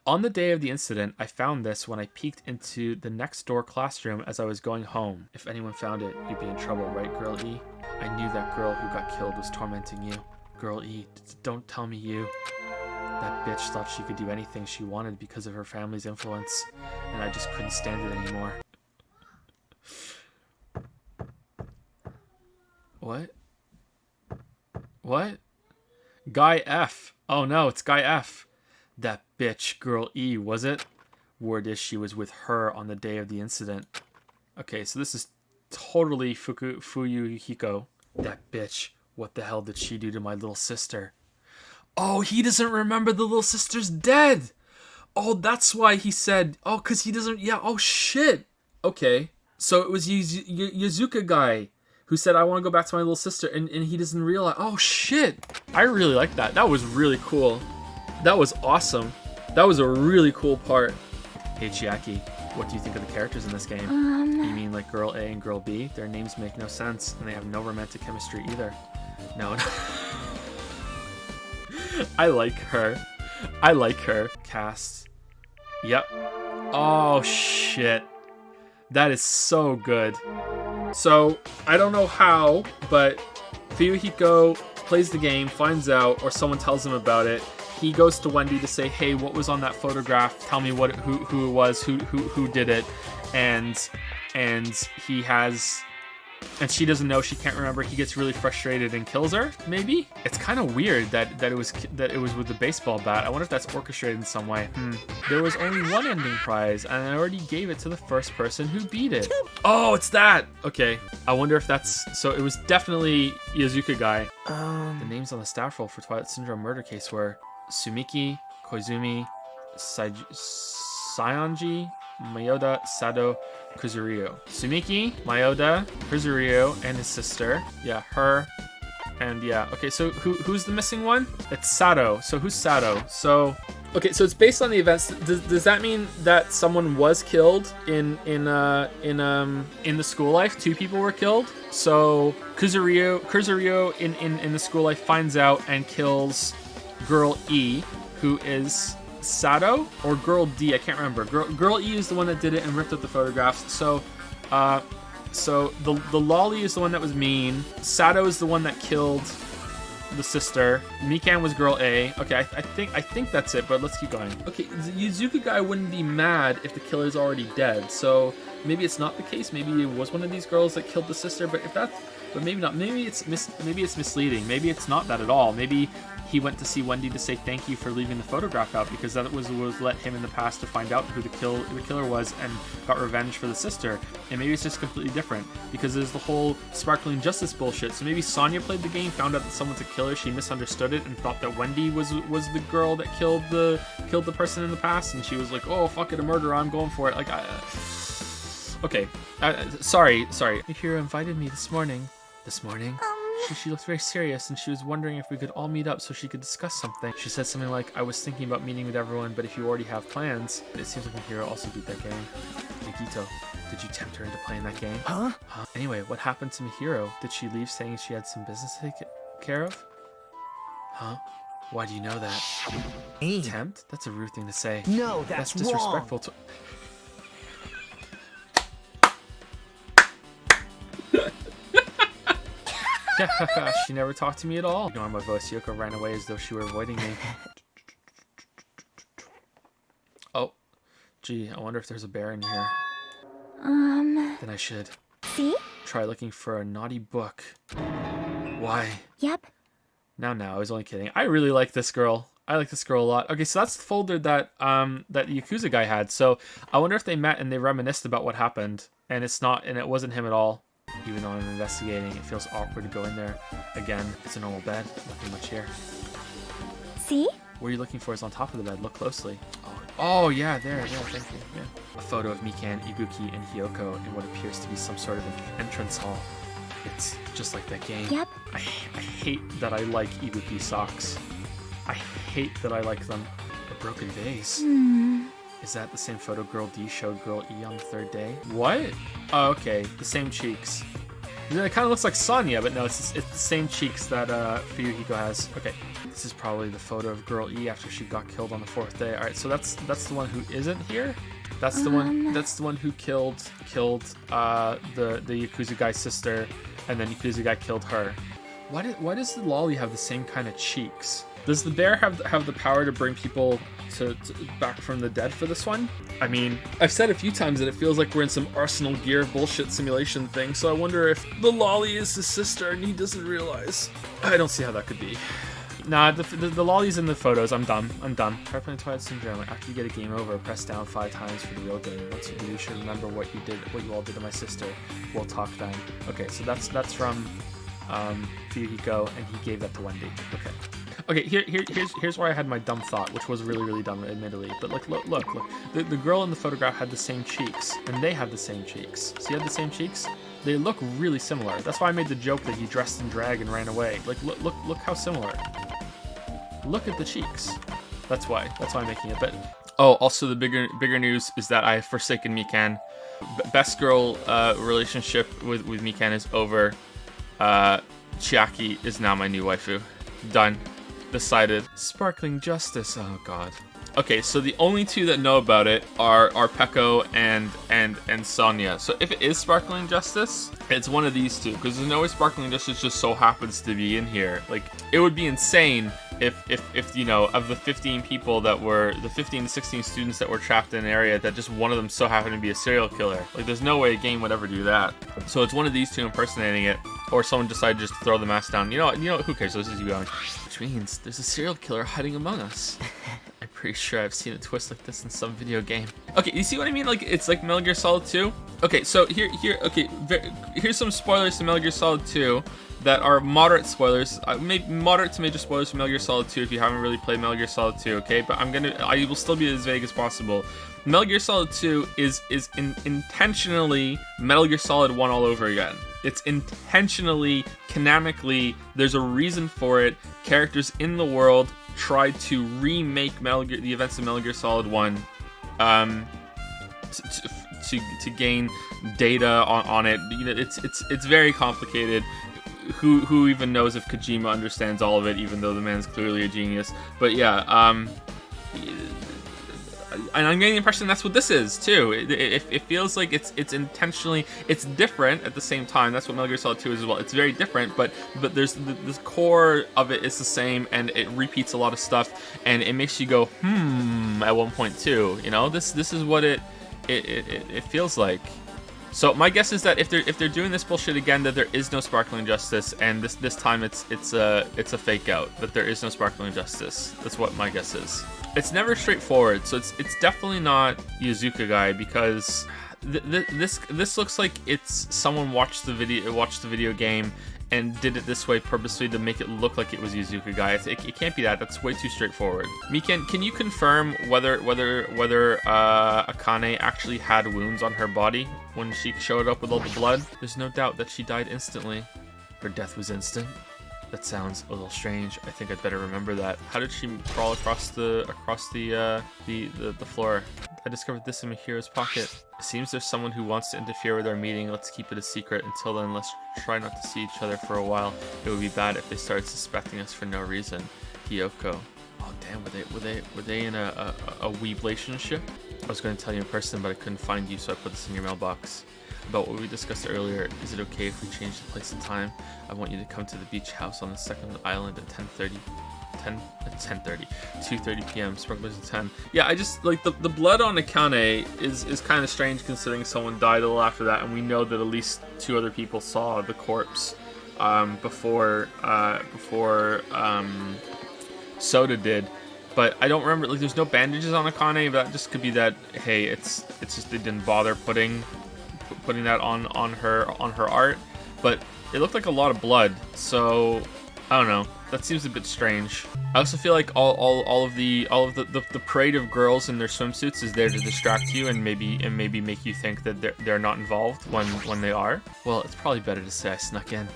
On the day of the incident, I found this when I peeked into the next door classroom as I was going home. If anyone found it, you'd be in trouble, right, Girl E? I knew that girl who got killed was tormenting you. Girl E, don't tell me you. That bitch thought she could do anything she wanted because of her family's influence, and I just couldn't stand it anymore. What? What? Guy F. Oh no, it's Guy F. That bitch, Girl E, was it? Word is she was with her on the day of the incident. Okay, so this is totally Fuyuhiko. That bitch, what the hell did she do to my little sister? Oh, he doesn't remember the little sister's dead. Oh, that's why he said, oh, because he doesn't, yeah, oh shit. Okay, so it was Yuzuka guy who said, I want to go back to my little sister, and he doesn't realize, oh shit. I really like that. That was really cool. That was awesome. That was a really cool part. Hey Chiaki, what do you think of the characters in this game? You mean like Girl A and Girl B? Their names make no sense, and they have no romantic chemistry either. No. I like her. I like her. Cast. Yep. Oh shit. That is so good. So, I don't know how, but Fuyuhiko plays the game, finds out, or someone tells him about it. He goes to Wendy to say, hey, what was on that photograph? Tell me what who it was, who did it. And he has, and she doesn't know, she can't remember. He gets really frustrated and kills her, maybe? It's kind of weird that it was with the baseball bat. I wonder if that's orchestrated in some way. There was only one ending prize, and I already gave it to the first person who beat it. Oh, it's that! Okay, I wonder if that's, so it was definitely Yuzuka guy. The names on the staff roll for Twilight Syndrome murder case were Sumiki, Koizumi, Sayonji, Mayoda, Sado, Kuzuryu. Sumiki, Mayoda, Kuzuryu, and his sister. Yeah, her. And yeah, okay, so who's the missing one? It's Sado. So who's Sado? So, okay, so it's based on the events. Does that mean that someone was killed in the school life? Two people were killed. So Kuzuryu in the school life finds out and kills Girl E, who is Sado, or Girl D, I can't remember. Girl E is the one that did it and ripped up the photographs. So the lolly is the one that was mean. Sado is the one that killed the sister. Mikan was Girl A. Okay, I think that's it, but let's keep going. Okay, the Yuzuka guy wouldn't be mad if the killer's already dead. So maybe it's not the case. Maybe it was one of these girls that killed the sister, but maybe not. Maybe it's misleading. Maybe it's not that at all. Maybe he went to see Wendy to say thank you for leaving the photograph out, because that was let him in the past to find out who the killer was and got revenge for the sister. And maybe it's just completely different, because there's the whole sparkling justice bullshit. So maybe Sonya played the game, found out that someone's a killer, she misunderstood it and thought that Wendy was the girl that killed the person in the past, and she was like, oh fuck it, a murderer, I'm going for it. Like, okay, sorry. Hiro invited me this morning. She looked very serious, and she was wondering if we could all meet up so she could discuss something. She said something like, I was thinking about meeting with everyone, but if you already have plans. It seems like Hiro also beat that game. Nikito, did you tempt her into playing that game? Huh? Anyway, what happened to Mihiro? Did she leave saying she had some business to take care of? Huh? Why do you know that? Hey. Tempt? That's a rude thing to say. No, that's disrespectful wrong. She never talked to me at all. Ignoring my voice, Yoko ran away as though she were avoiding me. Oh, gee, I wonder if there's a bear in here. Then I should. See? Try looking for a naughty book. Why? Yep. Now, I was only kidding. I really like this girl. I like this girl a lot. Okay, so that's the folder that that Yakuza guy had. So I wonder if they met and they reminisced about what happened, and it wasn't him at all. Even though I'm investigating, it feels awkward to go in there. Again, it's a normal bed, nothing much here. See? What are you looking for is on top of the bed. Look closely. Oh yeah, there, thank you. Yeah. A photo of Mikan, Ibuki, and Hiyoko in what appears to be some sort of an entrance hall. It's just like that game. Yep. I hate that I like Ibuki socks. I hate that I like them. broken vase. Hmm. Is that the same photo Girl D showed Girl E on the third day? What? Oh, okay. The same cheeks. It kind of looks like Sonya, but no, it's the same cheeks that Fuyuhiko has. Okay. This is probably the photo of Girl E after she got killed on the 4th day. All right, so that's the one who isn't here. That's the one. That's the one who killed the Yakuza guy's sister, and then Yakuza guy killed her. Why does the lolly have the same kind of cheeks? Does the bear have the power to bring people to back from the dead for this one? I mean, I've said a few times that it feels like we're in some Arsenal Gear bullshit simulation thing, so I wonder if the lolly is his sister and he doesn't realize. I don't see how that could be. Nah, the lolly's in the photos. I'm done. Try playing Twilight Syndrome. After you get a game over, press down 5 times for the real game. Once you do, you should remember what you all did to my sister. We'll talk then. Okay, so that's from Fuyuhiko, and he gave that to Wendy. Okay, here's where I had my dumb thought, which was really dumb, admittedly. But look. The girl in the photograph had the same cheeks, and they had the same cheeks. See, had the same cheeks? They look really similar. That's why I made the joke that he dressed in drag and ran away. Like, look how similar. Look at the cheeks. That's why I'm making it. But oh, also the bigger news is that I have forsaken Mikan. Best girl relationship with Mikan is over. Chiaki is now my new waifu. Done. Decided. Sparkling Justice. Oh god. Okay, so the only two that know about it are Peko and Sonya. So if it is Sparkling Justice, it's one of these two, because there's no way Sparkling Justice just so happens to be in here. Like, it would be insane if you know, of the 15 people that were, the 15 to 16 students that were trapped in an area, that just one of them so happened to be a serial killer. Like, there's no way a game would ever do that. So it's one of these two impersonating it, or someone decided to just throw the mask down. You know, who cares? So this is you going, which means there's a serial killer hiding among us. I'm pretty sure I've seen a twist like this in some video game. Okay, you see what I mean? Like, it's like Metal Gear Solid 2. Okay, so here's some spoilers to Metal Gear Solid 2 that are moderate spoilers, moderate to major spoilers for Metal Gear Solid 2 if you haven't really played Metal Gear Solid 2, okay? But I will still be as vague as possible. Metal Gear Solid 2 is intentionally Metal Gear Solid 1 all over again. It's intentionally, canonically, there's a reason for it. Characters in the world tried to remake the events of Metal Gear Solid 1 to gain data on it. You know, it's very complicated. Who even knows if Kojima understands all of it, even though the man's clearly a genius. But yeah, and I'm getting the impression that's what this is too. It feels like it's intentionally, it's different at the same time. That's what Metal Gear Solid 2 is as well. It's very different, but there's the core of it is the same, and it repeats a lot of stuff, and it makes you go at one point too. You know, this is what it feels like. So my guess is that if they're doing this bullshit again, that there is no Sparkling Justice, and this time it's a fake out, that there is no Sparkling Justice. That's what my guess is. It's never straightforward, so it's definitely not Yuzuka guy, because this looks like it's someone watched the video game and did it this way purposely to make it look like it was Yuzuka guy. It can't be that. That's way too straightforward. Mikan, can you confirm whether Akane actually had wounds on her body when she showed up with all the blood? There's no doubt that she died instantly. Her death was instant. That sounds a little strange. I think I'd better remember that. How did she crawl across the floor? I discovered this in Mihiro's pocket. It seems there's someone who wants to interfere with our meeting. Let's keep it a secret. Until then, let's try not to see each other for a while. It would be bad if they started suspecting us for no reason. Hiyoko. Oh damn, were they in a weeb relationship? I was going to tell you in person, but I couldn't find you, so I put this in your mailbox. About what we discussed earlier, is it okay if we change the place and time? I want you to come to the beach house on the second island at 2:30 p.m. Sprinklers at 10. Yeah, I just like the blood on Akane is kind of strange considering someone died a little after that, and we know that at least 2 other people saw the corpse before Soda did. But I don't remember, like, there's no bandages on Akane, but that just could be that, hey, it's just they didn't bother putting that on her art. But it looked like a lot of blood, so I don't know. That seems a bit strange. I also feel like all of the parade of girls in their swimsuits is there to distract you and maybe make you think that they're not involved when they are. Well, it's probably better to say I snuck in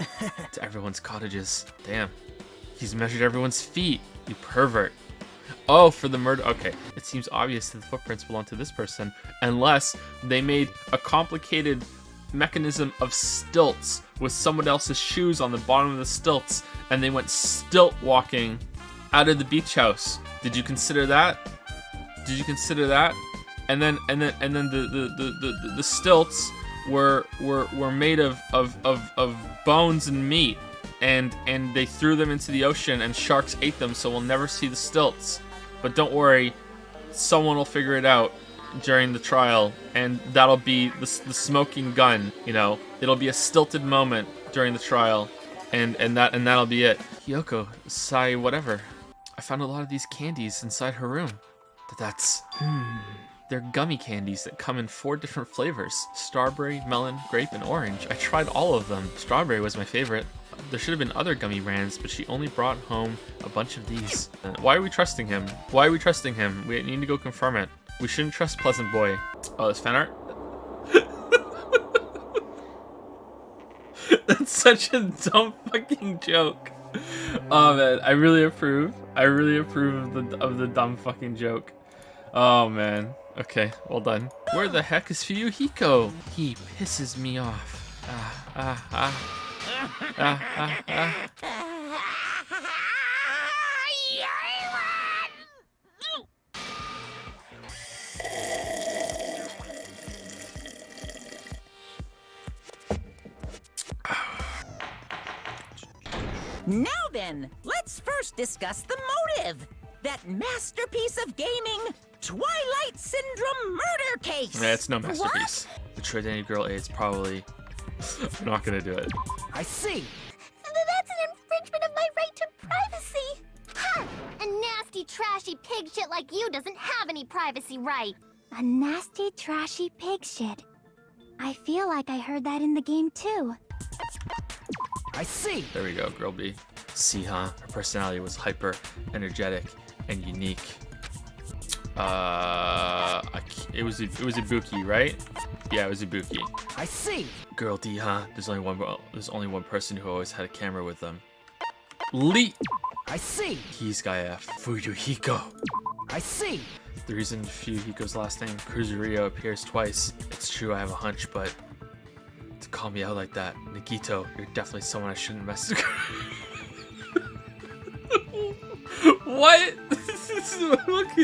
to everyone's cottages. Damn, he's measured everyone's feet. You pervert. Oh, for the murder. Okay. It seems obvious that the footprints belong to this person, unless they made a complicated mechanism of stilts with someone else's shoes on the bottom of the stilts, and they went stilt walking out of the beach house. Did you consider that? Did you consider that? And then the stilts were made of bones and meat, and they threw them into the ocean, and sharks ate them, so we'll never see the stilts. But don't worry, someone will figure it out during the trial, and that'll be the smoking gun. You know, it'll be a stilted moment during the trial, and that'll be it. Hiyoko, Sai, whatever. I found a lot of these candies inside her room. That's they're gummy candies that come in 4 different flavors: strawberry, melon, grape, and orange. I tried all of them. Strawberry was my favorite. There should have been other gummy brands, but she only brought home a bunch of these. Why are we trusting him? Why are we trusting him? We need to go confirm it. We shouldn't trust Pleasant Boy. Oh, that's fan art? That's such a dumb fucking joke. Oh man, I really approve. I really approve of the dumb fucking joke. Oh man. Okay, well done. Where the heck is Fuyuhiko? He pisses me off. Now then, let's first discuss the motive. That masterpiece of gaming, Twilight Syndrome murder case. Yeah, it's no masterpiece. The true identity girl A is probably... I'm not gonna do it. I see. That's an infringement of my right to privacy. Ha! A nasty, trashy pig shit like you doesn't have any privacy right. A nasty, trashy pig shit. I feel like I heard that in the game too. I see. There we go, girl B. See, huh? Her personality was hyper, energetic, and unique. It was Ibuki, right? Yeah, it was Ibuki. I see. Girl D, huh? There's only one person who always had a camera with them. I see. He's guy F. Fuyuhiko. I see. The reason Fuyuhiko's last name, Kuzurio, appears twice. It's true, I have a hunch, but to call me out like that, Nagito, you're definitely someone I shouldn't mess with. What? Look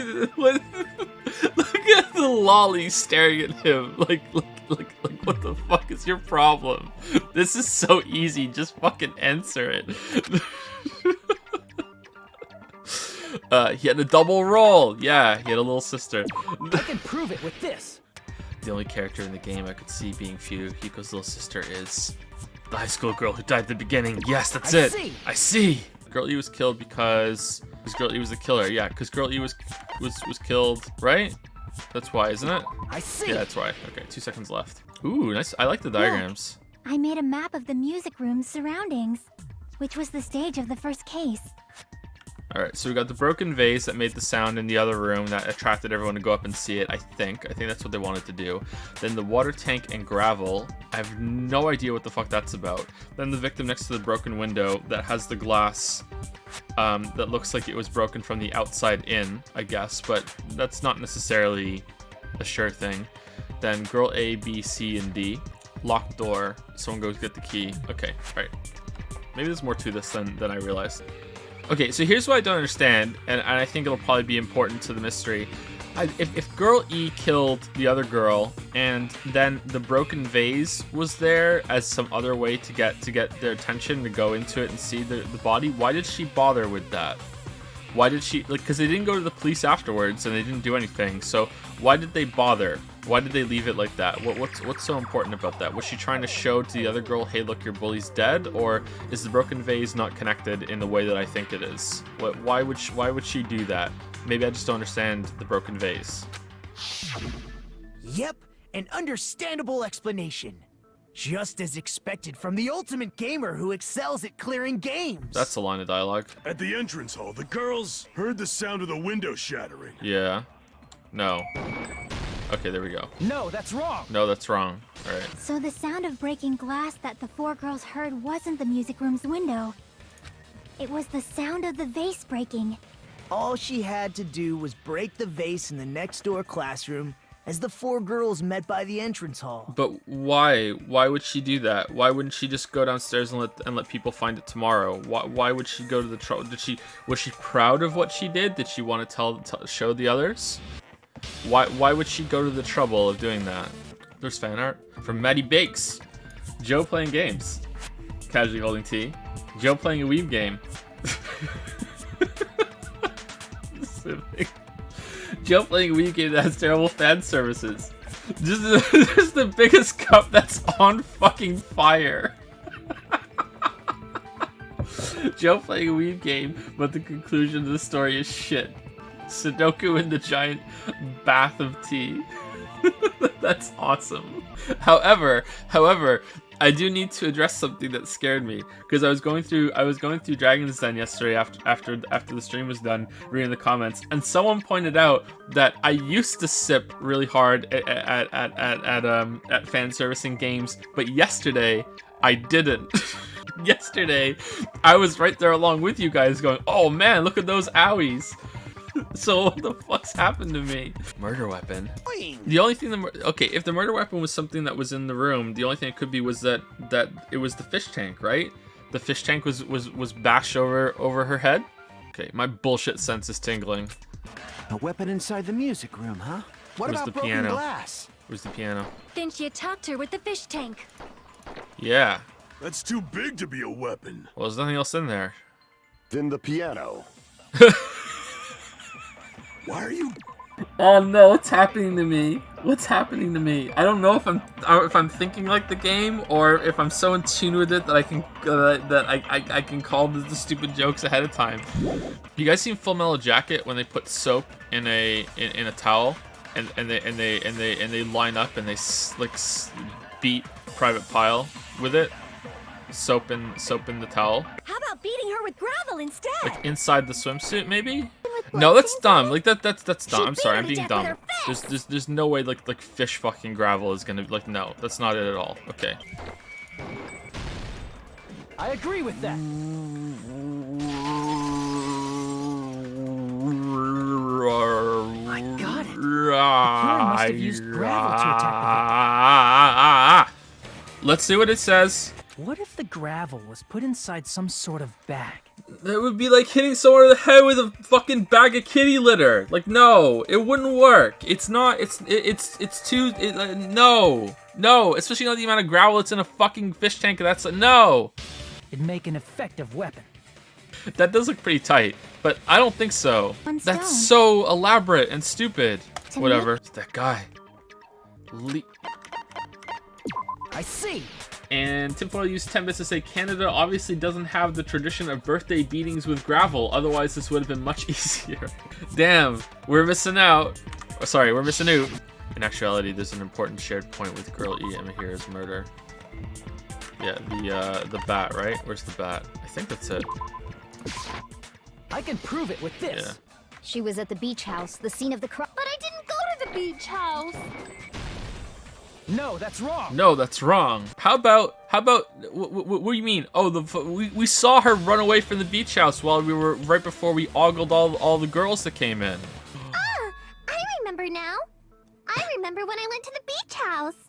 at the lolly staring at him. Like, what the fuck is your problem? This is so easy. Just fucking answer it. He had a double role. Yeah, he had a little sister. I can prove it with this. The only character in the game I could see being Fuyuhiko's little sister is the high school girl who died at the beginning. Yes, that's it. I see. Girl E was killed because Girl E was the killer. Yeah, because Girl E was killed, right? That's why, isn't it? I see. Yeah, that's why. Okay, 2 seconds left. Ooh, nice. I like the diagrams. I made a map of the music room's surroundings, which was the stage of the first case. Alright, so we got the broken vase that made the sound in the other room that attracted everyone to go up and see it, I think. I think that's what they wanted to do. Then the water tank and gravel. I have no idea what the fuck that's about. Then the victim next to the broken window that has the glass that looks like it was broken from the outside in, I guess, but that's not necessarily a sure thing. Then girl A, B, C, and D. Locked door. Someone goes get the key. Okay, right. Maybe there's more to this than I realized. Okay, so here's what I don't understand, and I think it'll probably be important to the mystery. If Girl E killed the other girl, and then the broken vase was there as some other way to get their attention to go into it and see the body, why did she bother with that? Why did she, like, because they didn't go to the police afterwards and they didn't do anything, so why did they bother? Why did they leave it like that? What's so important about that? Was she trying to show to the other girl, hey, look, your bully's dead? Or is the broken vase not connected in the way that I think it is? Why would she do that? Maybe I just don't understand the broken vase. Yep, an understandable explanation. Just as expected from the ultimate gamer who excels at clearing games. That's a line of dialogue. At the entrance hall, the girls heard the sound of the window shattering. Yeah. No. Okay, there we go. No, that's wrong. No, that's wrong. All right. So the sound of breaking glass that the 4 girls heard wasn't the music room's window. It was the sound of the vase breaking. All she had to do was break the vase in the next door classroom as the 4 girls met by the entrance hall. But why? Why would she do that? Why wouldn't she just go downstairs and let people find it tomorrow? Why would she go to the trouble? Was she proud of what she did? Did she want to show the others? Why would she go to the trouble of doing that? There's fan art from Maddie Bakes. Joe playing games. Casually holding tea. Joe playing a weeb game. Joe playing a weeb game that has terrible fan services. Just the biggest cup that's on fucking fire. Joe playing a weeb game, but the conclusion of the story is shit. Sudoku in the giant bath of tea. That's awesome. However, I do need to address something that scared me, because I was going through Dragon's Den yesterday after the stream was done, reading the comments, and someone pointed out that I used to sip really hard at fan servicing games, but yesterday I didn't. Yesterday I was right there along with you guys going, oh man, look at those owies. So what the fuck's happened to me? Murder weapon. The only thing okay, if the murder weapon was something that was in the room, the only thing it could be was that it was the fish tank, right? The fish tank was bashed over her head. Okay, my bullshit sense is tingling. A weapon inside the music room, huh? What It was about the broken piano. glass? Where's the piano? Then she attacked her with the fish tank. Yeah. That's too big to be a weapon. Well, there's nothing else in there. Then the piano. Why are you? Oh no, what's happening to me? What's happening to me? I don't know if I'm thinking like the game, or if I'm so in tune with it that I can I can call the stupid jokes ahead of time. You guys seen Full Metal Jacket when they put soap in a towel and they line up and they beat Private Pile with it? Soap in the towel. How about beating her with gravel instead? Like inside the swimsuit, maybe? No, that's dumb. Like that's dumb. I'm sorry, I'm being dumb. There's no way like fish fucking gravel is gonna like, no, that's not it at all. Okay. I agree with that. I got it. Karen must have used gravel to attack the Let's see what it says. What if the gravel was put inside some sort of bag? That would be like hitting someone in the head with a fucking bag of kitty litter. Like, no, it wouldn't work. It's not. No. Especially not the amount of gravel that's in a fucking fish tank. That's no. It'd make an effective weapon. That does look pretty tight, but I don't think so. That's so elaborate and stupid. Whatever. It's that guy. I see. And Tinfoil used 10 bits to say Canada obviously doesn't have the tradition of birthday beatings with gravel. Otherwise, this would have been much easier. Damn, we're missing out. Oh, sorry, we're missing out. In actuality, there's an important shared point with Girl E. Emahira's murder. Yeah, the bat, right? Where's the bat? I think that's it. I can prove it with this. Yeah. She was at the beach house, the scene of the crime. But I didn't go to the beach house. No, that's wrong. No, that's wrong. How about, what do you mean? Oh, we saw her run away from the beach house while we were, right before we ogled all the girls that came in. Ah, I remember now. I remember when I went to the beach house.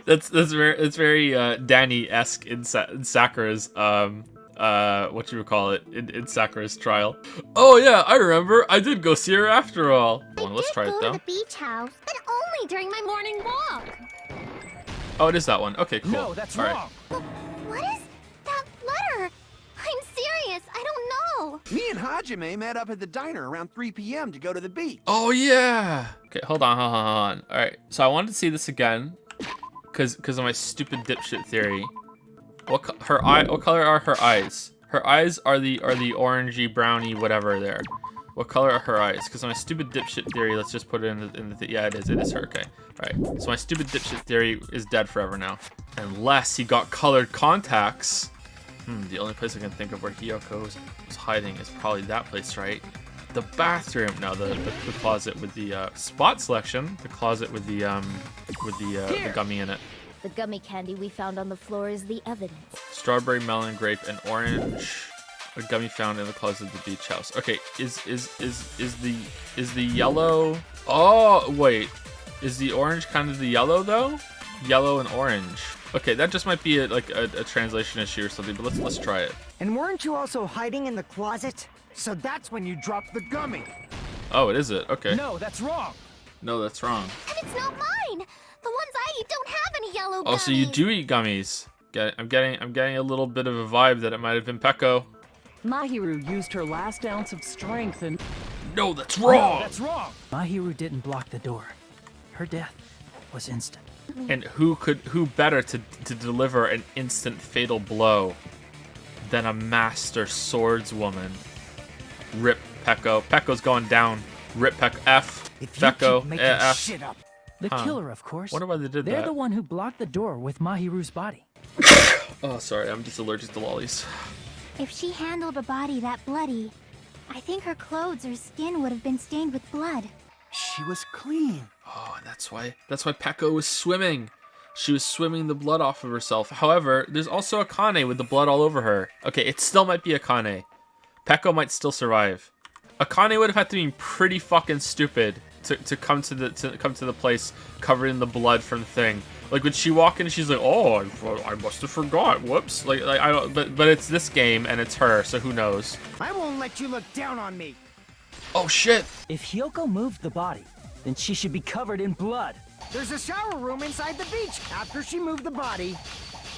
It's very Danny-esque in Sakura's what you would call it in Sakura's trial. Oh yeah, I remember. I did go see her after all. Let's try it though. I did go to the beach house, but only during my morning walk. Oh, it is that one. Okay, cool. No, that's all wrong. But what is that letter? I'm serious. I don't know. Me and Hajime met up at the diner around 3 p.m. to go to the beach. Oh yeah. Okay, hold on. All right, so I wanted to see this again, cause of my stupid dipshit theory. What color are her eyes? Her eyes are the orangey, browny, whatever there. What color are her eyes? Because my stupid dipshit theory, let's just put it in the yeah, it is her, okay. Alright, so my stupid dipshit theory is dead forever now. Unless he got colored contacts. The only place I can think of where Hiyoko was hiding is probably that place, right? The bathroom. No, the closet with the spot selection. The closet with the gummy in it. The gummy candy we found on the floor is the evidence. Strawberry, melon, grape, and orange. A gummy found in the closet of the beach house. Okay, is the yellow? Oh wait, is the orange kind of the yellow though? Yellow and orange. Okay, that just might be like a translation issue or something. But let's try it. And weren't you also hiding in the closet? So that's when you dropped the gummy. Oh, it is it? Okay. No, that's wrong. No, that's wrong. And it's not mine. The ones I eat don't have any yellow gummies. Oh, so you do eat gummies. I'm getting a little bit of a vibe that it might have been Peko. Mahiru used her last ounce of strength and... No, that's wrong. No, that's wrong. Mahiru didn't block the door. Her death was instant. And who better to deliver an instant fatal blow than a master swordswoman? Rip Peko. Peko's going down. Rip Peko. F. If you Peko. keep making F. shit up. The killer, of course. Wonder why they did They're that. the one who blocked the door with Mahiru's body. Oh, sorry. I'm just allergic to lollies. If she handled a body that bloody, I think her clothes or skin would have been stained with blood. She was clean. Oh, and that's why Peko was swimming. She was swimming the blood off of herself. However, there's also Akane with the blood all over her. Okay, it still might be Akane. Peko might still survive. Akane would have had to be pretty fucking stupid to come to the place covered in the blood from the thing. Like when she walked in, she's like, "Oh, I must have forgot. Whoops!" Like I don't. But it's this game and it's her, so who knows? I won't let you look down on me. Oh shit! If Hyoko moved the body, then she should be covered in blood. There's a shower room inside the beach. After she moved the body,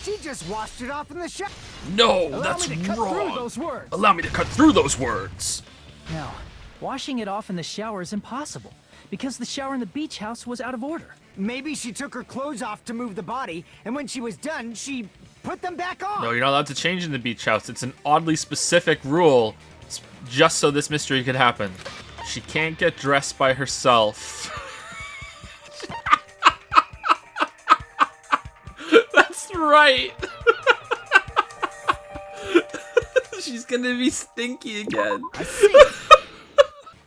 she just washed it off in the shower. No, Allow that's me to cut through wrong. those words. Allow me to cut through those words. No, washing it off in the shower is impossible because the shower in the beach house was out of order. Maybe she took her clothes off to move the body, and when she was done, she put them back on. No, you're not allowed to change in the beach house. It's an oddly specific rule, just so this mystery could happen. She can't get dressed by herself. That's right. She's gonna be stinky again. I see.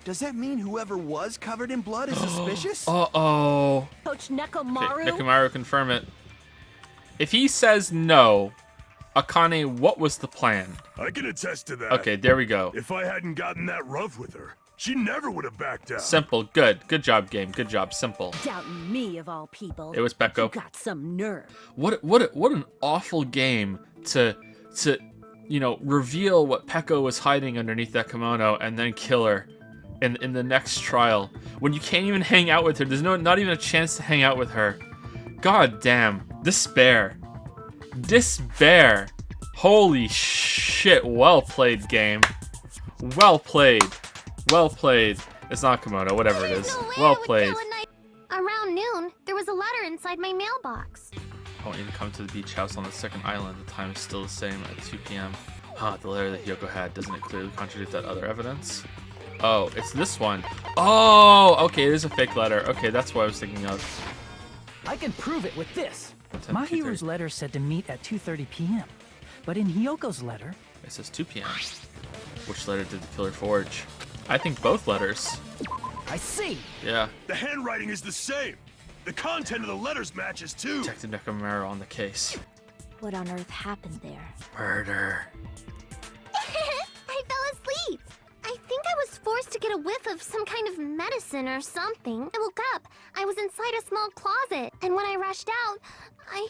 Does that mean whoever was covered in blood is suspicious? Uh-oh. Coach Nekomaru? Okay, Nekomaru, confirm it. If he says no, Akane, what was the plan? I can attest to that. Okay, there we go. If I hadn't gotten that rough with her, she never would have backed down. Simple. Good. Good job, game. Good job. Simple. Doubting me of all people. It was Peko. You got some nerve. What an awful game to reveal what Peko was hiding underneath that kimono and then kill her in the next trial when you can't even hang out with her. There's not even a chance to hang out with her. God damn. Despair. Holy shit. Well played, game. Well played. Well played. It's not kimono, whatever it is. There's no way Well I would played. kill a knight. Around noon, there was a letter inside my mailbox. I want you to come to the beach house on the second island. The time is still the same at 2 p.m. Huh, the letter that Hyoko had. Doesn't it clearly contradict that other evidence? Oh, it's this one. Oh, okay, it is a fake letter. Okay, that's what I was thinking of. I can prove it with this. 10, Mahiru's 2:30. letter said to meet at 2:30 p.m. But in Hyoko's letter, It says 2 p.m. Which letter did the killer forge? I think both letters. I see. Yeah. The handwriting is the same. The content of the letters matches too. Detective Nekomaru on the case. What on earth happened there? Murder. I fell asleep. I think I was forced to get a whiff of some kind of medicine or something. I woke up. I was inside a small closet, and when I rushed out, I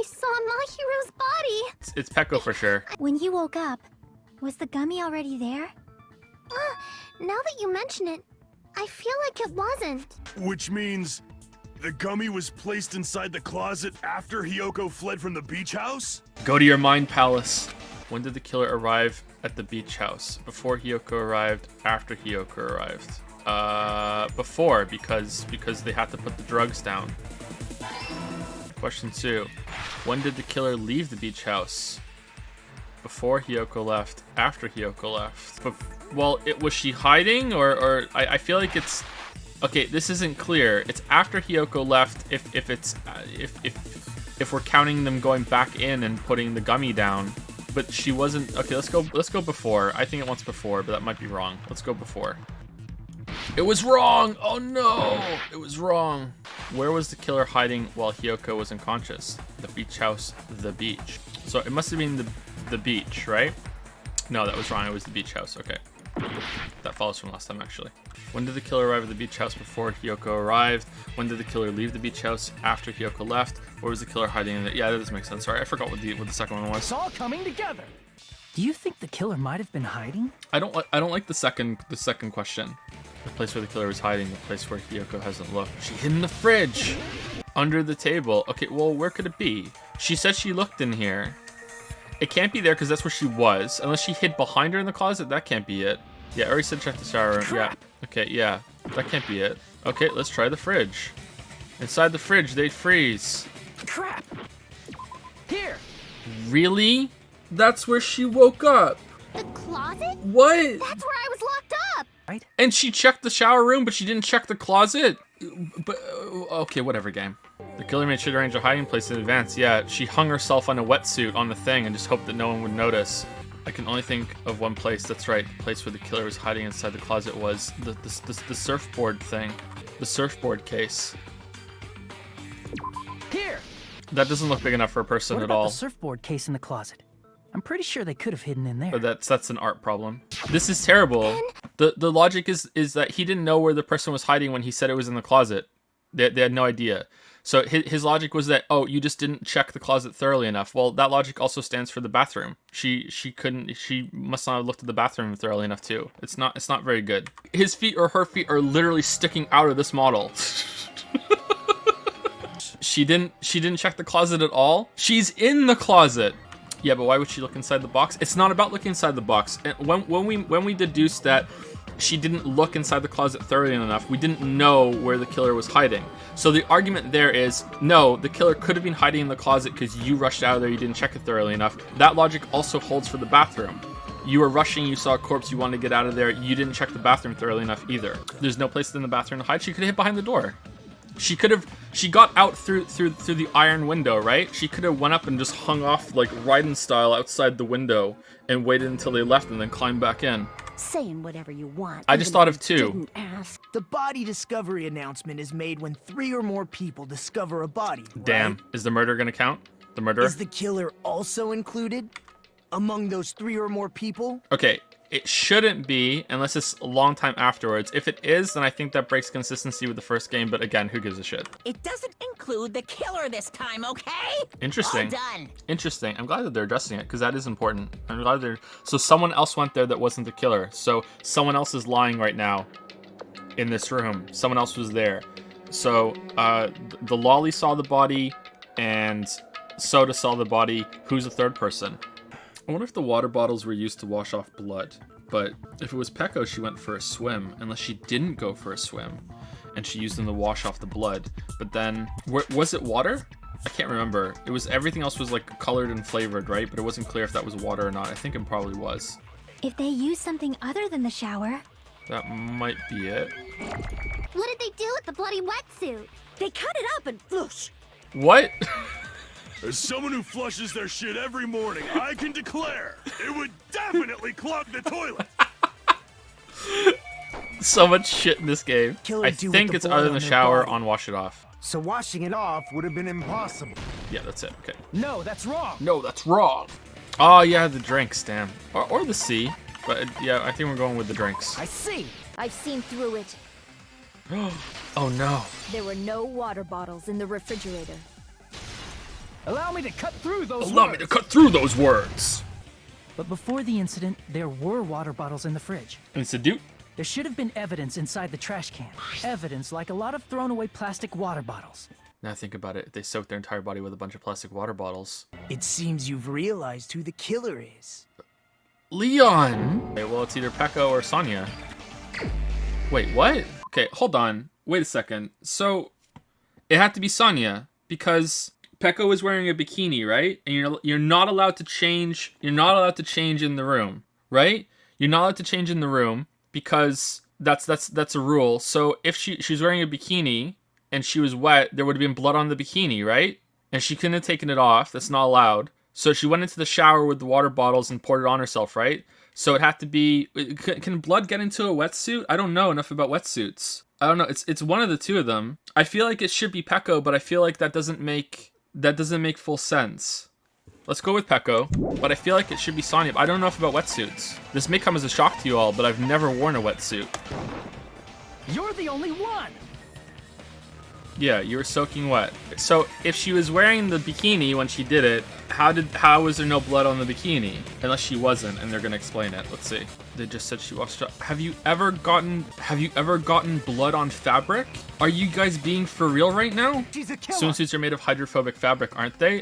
saw Mahiru's body. It's Peko for sure. When you woke up, was the gummy already there? Now that you mention it, I feel like it wasn't. Which means the gummy was placed inside the closet after Hyoko fled from the beach house? Go to your mind palace. When did the killer arrive at the beach house? Before Hyoko arrived? After Hyoko arrived? Before, because they had to put the drugs down. Question 2. When did the killer leave the beach house? Before Hyoko left? After Hyoko left? Was she hiding or I feel like it's okay. This isn't clear. It's after Hyoko left. If we're counting them going back in and putting the gummy down. But she wasn't. Okay, let's go before. I think it wants before, but that might be wrong. Let's go before. It was wrong! Oh no! It was wrong. Where was the killer hiding while Hyoko was unconscious? The beach house, the beach. So it must have been the beach, right? No, that was wrong. It was the beach house. Okay. That follows from last time, actually. When did the killer arrive at the beach house? Before Hiyoko arrived. When did the killer leave the beach house? After Hiyoko left. Where was the killer hiding in there? Yeah, that does make sense. Sorry, I forgot what the second one was. It's all coming together. Do you think the killer might have been hiding? I don't like the second question. The place where the killer was hiding. The place where Hiyoko hasn't looked. She hid in the fridge. Under the table. Okay, well, where could it be? She said she looked in here. It can't be there because that's where she was. Unless she hid behind her in the closet, that can't be it. Yeah, I already said check the shower room. Crap. Yeah. Okay, yeah. That can't be it. Okay, let's try the fridge. Inside the fridge, they'd freeze. Crap. Here. Really? That's where she woke up. The closet? What? That's where I was locked up. Right? And she checked the shower room, but she didn't check the closet? But, okay, whatever, game. The killer made sure to arrange a hiding place in advance. Yeah, she hung herself on a wetsuit on the thing and just hoped that no one would notice. I can only think of one place. That's right. The place where the killer was hiding inside the closet was the surfboard thing. The surfboard case. Here. That doesn't look big enough for a person What at about all. the surfboard case in the closet? I'm pretty sure they could have hidden in there. But that's an art problem. This is terrible. The logic is that he didn't know where the person was hiding when he said it was in the closet. They had no idea. So his logic was that, oh, you just didn't check the closet thoroughly enough. Well, that logic also stands for the bathroom. She must not have looked at the bathroom thoroughly enough too. It's not very good. His feet or her feet are literally sticking out of this model. She didn't check the closet at all. She's in the closet. Yeah, but why would she look inside the box? It's not about looking inside the box. When we deduced that she didn't look inside the closet thoroughly enough, we didn't know where the killer was hiding. So the argument there is, no, the killer could have been hiding in the closet because you rushed out of there, you didn't check it thoroughly enough. That logic also holds for the bathroom. You were rushing, you saw a corpse, you wanted to get out of there, you didn't check the bathroom thoroughly enough either. There's no place in the bathroom to hide. She could have hid behind the door. She got out through the iron window, right? She could have went up and just hung off like Raiden style outside the window and waited until they left and then climbed back in. Saying whatever you want. I just even thought if of you two. didn't ask. The body discovery announcement is made when 3 or more people discover a body. Damn, right? is the murder gonna count? The murderer? Is the killer also included among those 3 or more people? Okay, it shouldn't be unless it's a long time afterwards. If it is, then I think that breaks consistency with the first game, but again, who gives a shit? It doesn't include the killer this time, okay? Interesting. All done. Interesting. I'm glad that they're addressing it, because that is important. I'm glad they're... So someone else went there that wasn't the killer. So someone else is lying right now in this room. Someone else was there. So the lolly saw the body, and Soda saw the body. Who's the third person? I wonder if the water bottles were used to wash off blood. But if it was Peko, she went for a swim. Unless she didn't go for a swim. And she used them to wash off the blood. But then, was it water? I can't remember. It was, everything else was like colored and flavored, right? But it wasn't clear if that was water or not. I think it probably was. If they use something other than the shower... That might be it. What did they do with the bloody wetsuit? They cut it up and whoosh. What? As someone who flushes their shit every morning, I can declare it would definitely clog the toilet. So much shit in this game. Killer I do with think the it's blood other than on the their shower body. on wash it off. So washing it off would have been impossible. Yeah, that's it. Okay. No, that's wrong. No, that's wrong. Oh, yeah, the drinks, damn. Or the sea. But yeah, I think we're going with the drinks. I see. I've seen through it. Oh no. There were no water bottles in the refrigerator. Allow me to cut through those Allow me words. to cut through those words. But before the incident, there were water bottles in the fridge. And it's a dude. There should have been evidence inside the trash can. Evidence like a lot of thrown away plastic water bottles. Now think about it. They soaked their entire body with a bunch of plastic water bottles. It seems you've realized who the killer is. Leon! Okay, well, it's either Peko or Sonya. Wait, what? Okay, hold on. Wait a second. So, it had to be Sonya, because Peko is wearing a bikini, right? And you're not allowed to change. You're not allowed to change in the room, right? You're not allowed to change in the room because that's a rule. So if she's wearing a bikini and she was wet, there would have been blood on the bikini, right? And she couldn't have taken it off. That's not allowed. So she went into the shower with the water bottles and poured it on herself, right? So it had to be... Can blood get into a wetsuit? I don't know enough about wetsuits. I don't know. It's one of the two of them. I feel like it should be Peko, but I feel like that doesn't make full sense. Let's go with Peko, but I feel like it should be Sonya. I don't know enough about wetsuits. This may come as a shock to you all, but I've never worn a wetsuit. You're the only one. Yeah, you were soaking wet. So if she was wearing the bikini when she did it, how was there no blood on the bikini? Unless she wasn't, and they're gonna explain it. Let's see. They just said she washed up. Have you ever gotten blood on fabric? Are you guys being for real right now? She's a killer. Swimsuits are made of hydrophobic fabric, aren't they?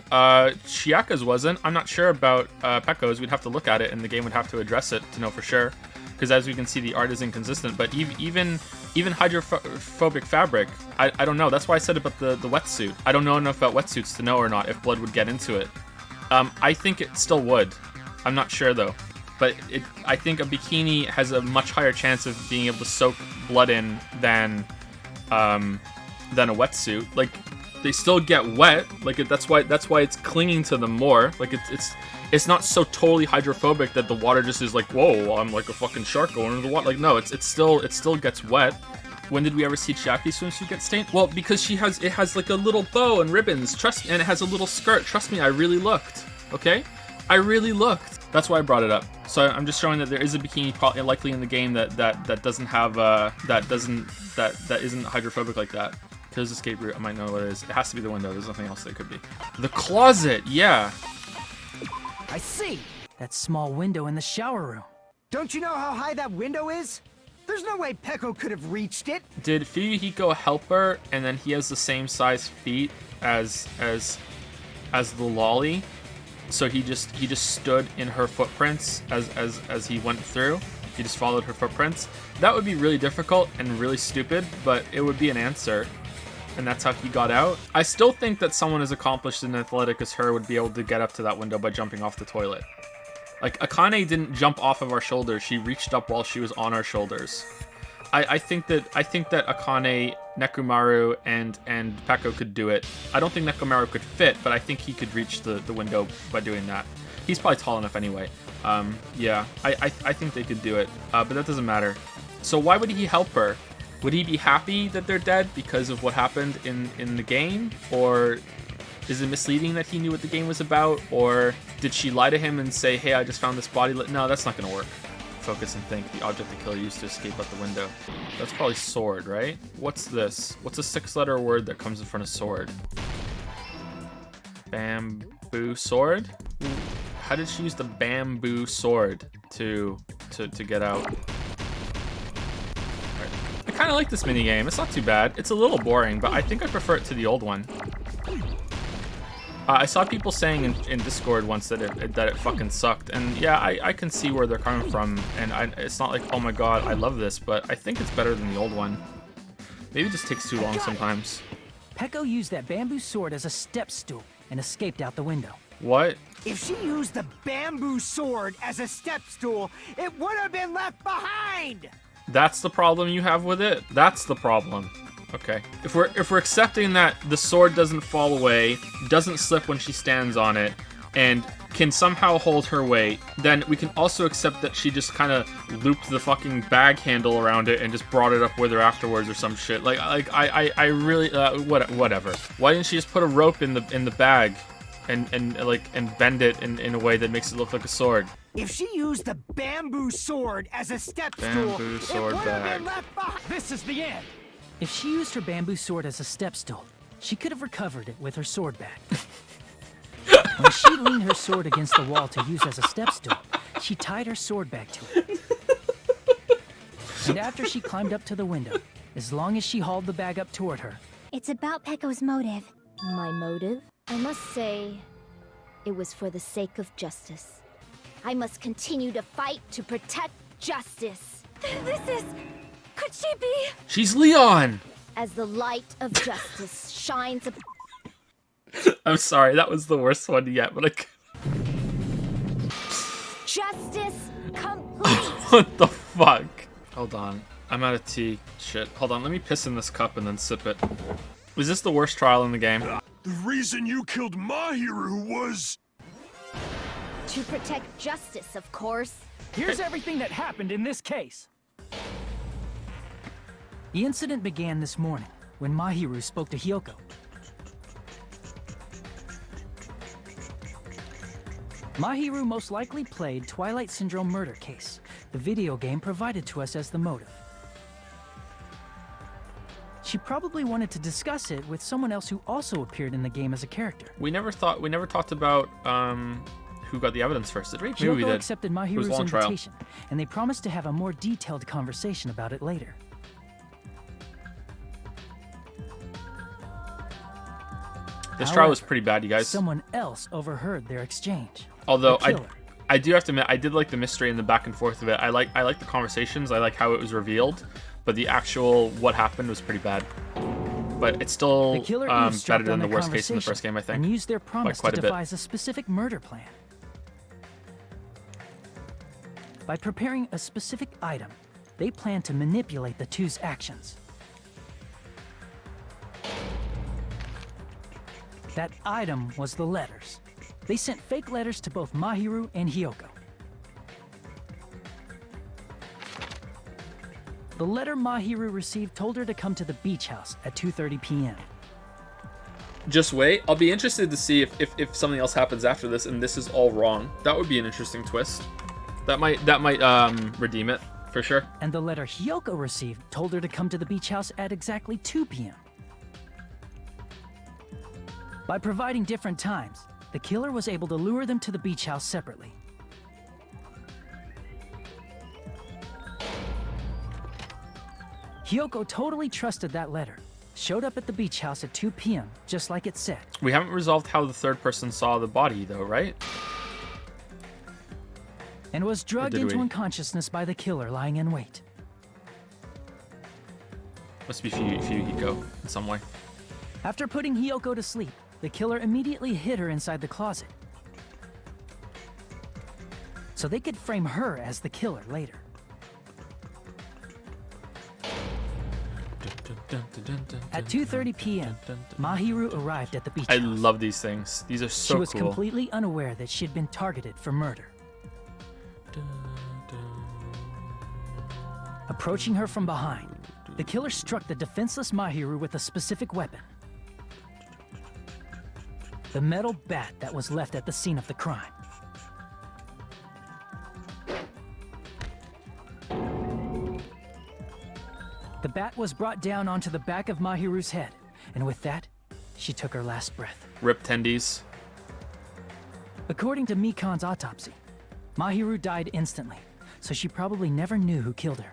Chiaka's wasn't. I'm not sure about Peko's. We'd have to look at it, and the game would have to address it to know for sure. Because as we can see, the art is inconsistent. But even hydrophobic fabric, I don't know. That's why I said about the wetsuit. I don't know enough about wetsuits to know or not if blood would get into it. I think it still would. I'm not sure though. But I think a bikini has a much higher chance of being able to soak blood in than a wetsuit. Like, they still get wet. Like, that's why it's clinging to them more. Like, it's not so totally hydrophobic that the water just is like, whoa, I'm like a fucking shark going into the water. Like, no, it still gets wet. When did we ever see Chiaki's swimsuit get stained? Well, because it has like a little bow and ribbons. Trust me, and it has a little skirt. Trust me, I really looked. Okay, I really looked. That's why I brought it up. So I'm just showing that there is a bikini probably likely in the game that doesn't have that isn't hydrophobic like that. Killer's escape route. I might know what it is. It has to be the window. There's nothing else that it could be. The closet. Yeah. I see. That small window in the shower room. Don't you know how high that window is? There's no way Peko could have reached it. Did Fuyuhiko help her, and then he has the same size feet as the lolly? So he just stood in her footprints as he went through. He just followed her footprints. That would be really difficult and really stupid, but it would be an answer. And that's how he got out. I still think that someone as accomplished and athletic as her would be able to get up to that window by jumping off the toilet. Like, Akane didn't jump off of our shoulders. She reached up while she was on our shoulders. I think that Akane, Nekomaru, and Peko could do it. I don't think Nekomaru could fit, but I think he could reach the window by doing that. He's probably tall enough anyway. Yeah, I think they could do it, but that doesn't matter. So why would he help her? Would he be happy that they're dead because of what happened in the game? Or is it misleading that he knew what the game was about? Or did she lie to him and say, hey, I just found this body? No, that's not going to work. Focus and think. The object the killer used to escape out the window. That's probably sword, right? What's this? What's a 6-letter word that comes in front of sword? Bamboo sword? How did she use the bamboo sword to get out? I kind of like this minigame. It's not too bad. It's a little boring, but I think I prefer it to the old one. I saw people saying in Discord once that it fucking sucked, and yeah, I can see where they're coming from, and it's not like, oh my god, I love this, but I think it's better than the old one. Maybe it just takes too long sometimes. Peko used that bamboo sword as a step stool and escaped out the window. What? If she used the bamboo sword as a step stool, it would have been left behind! That's the problem you have with it? That's the problem. Okay. If we're accepting that the sword doesn't fall away, doesn't slip when she stands on it, and can somehow hold her weight, then we can also accept that she just kind of looped the fucking bag handle around it and just brought it up with her afterwards or some shit. Like I really whatever. Why didn't she just put a rope in the bag and bend it in a way that makes it look like a sword? If she used the bamboo sword as a step Bamboo stool, sword it would have bag. been left behind. This is the end. If she used her bamboo sword as a step stool, she could have recovered it with her sword bag. When she leaned her sword against the wall to use as a step stool, she tied her sword bag to it. And after she climbed up to the window, as long as she hauled the bag up toward her... It's about Peko's motive. My motive? I must say, it was for the sake of justice. I must continue to fight to protect justice. Could she be? She's Leon! As the light of justice shines upon... I'm sorry, that was the worst one yet, but Justice complete! what the fuck? Hold on. I'm out of tea. Shit. Hold on, let me piss in this cup and then sip it. Was this the worst trial in the game? The reason you killed Mahiru was... To protect justice, of course. Here's everything that happened in this case. The incident began this morning when Mahiru spoke to Hyoko. Mahiru most likely played Twilight Syndrome Murder Case, the video game provided to us as the motive. She probably wanted to discuss it with someone else who also appeared in the game as a character. We never talked about who got the evidence first, did we? Maybe we Hyoko did. accepted It was a Mahiru's long trial. invitation, and they promised to have a more detailed conversation about it later. This trial was However, pretty bad, you guys. Someone else overheard their exchange. Although The killer. I do have to admit, I did like the mystery and the back and forth of it. I like the conversations. I like how it was revealed, but the actual what happened was pretty bad. But it's still The killer better eavesdropped than on the their worst case in the conversation first game, I think. and used their promise quite to a bit. devise a specific murder plan. By preparing a specific item, they planned to manipulate the two's actions. That item was the letters. They sent fake letters to both Mahiru and Hyoko. The letter Mahiru received told her to come to the beach house at 2:30 p.m. Just wait. I'll be interested to see if something else happens after this and this is all wrong. That would be an interesting twist. That might redeem it for sure. And the letter Hyoko received told her to come to the beach house at exactly 2 p.m. By providing different times, the killer was able to lure them to the beach house separately. Hyoko totally trusted that letter, showed up at the beach house at 2 p.m., just like it said. We haven't resolved how the third person saw the body though, right? And was drugged did into we? unconsciousness by the killer lying in wait. Must be Fuyuhiko in some way. After putting Hyoko to sleep, the killer immediately hid her inside the closet, so they could frame her as the killer later. At 2:30 p.m., Mahiru arrived at the beach I house. love these things. These are so She was cool. completely unaware that she'd been targeted for murder. Approaching her from behind, the killer struck the defenseless Mahiru with a specific weapon. The metal bat that was left at the scene of the crime. The bat was brought down onto the back of Mahiru's head, and with that, she took her last breath. Rip tendies. According to Mikan's autopsy, Mahiru died instantly, so she probably never knew who killed her.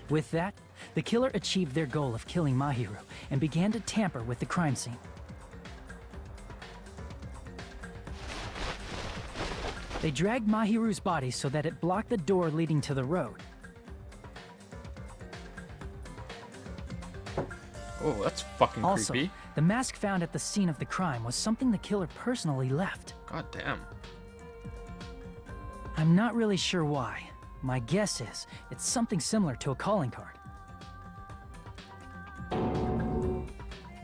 With that, the killer achieved their goal of killing Mahiru and began to tamper with the crime scene. They dragged Mahiru's body so that it blocked the door leading to the road. Oh, that's fucking Also, creepy. the mask found at the scene of the crime was something the killer personally left. God damn. I'm not really sure why. My guess is it's something similar to a calling card.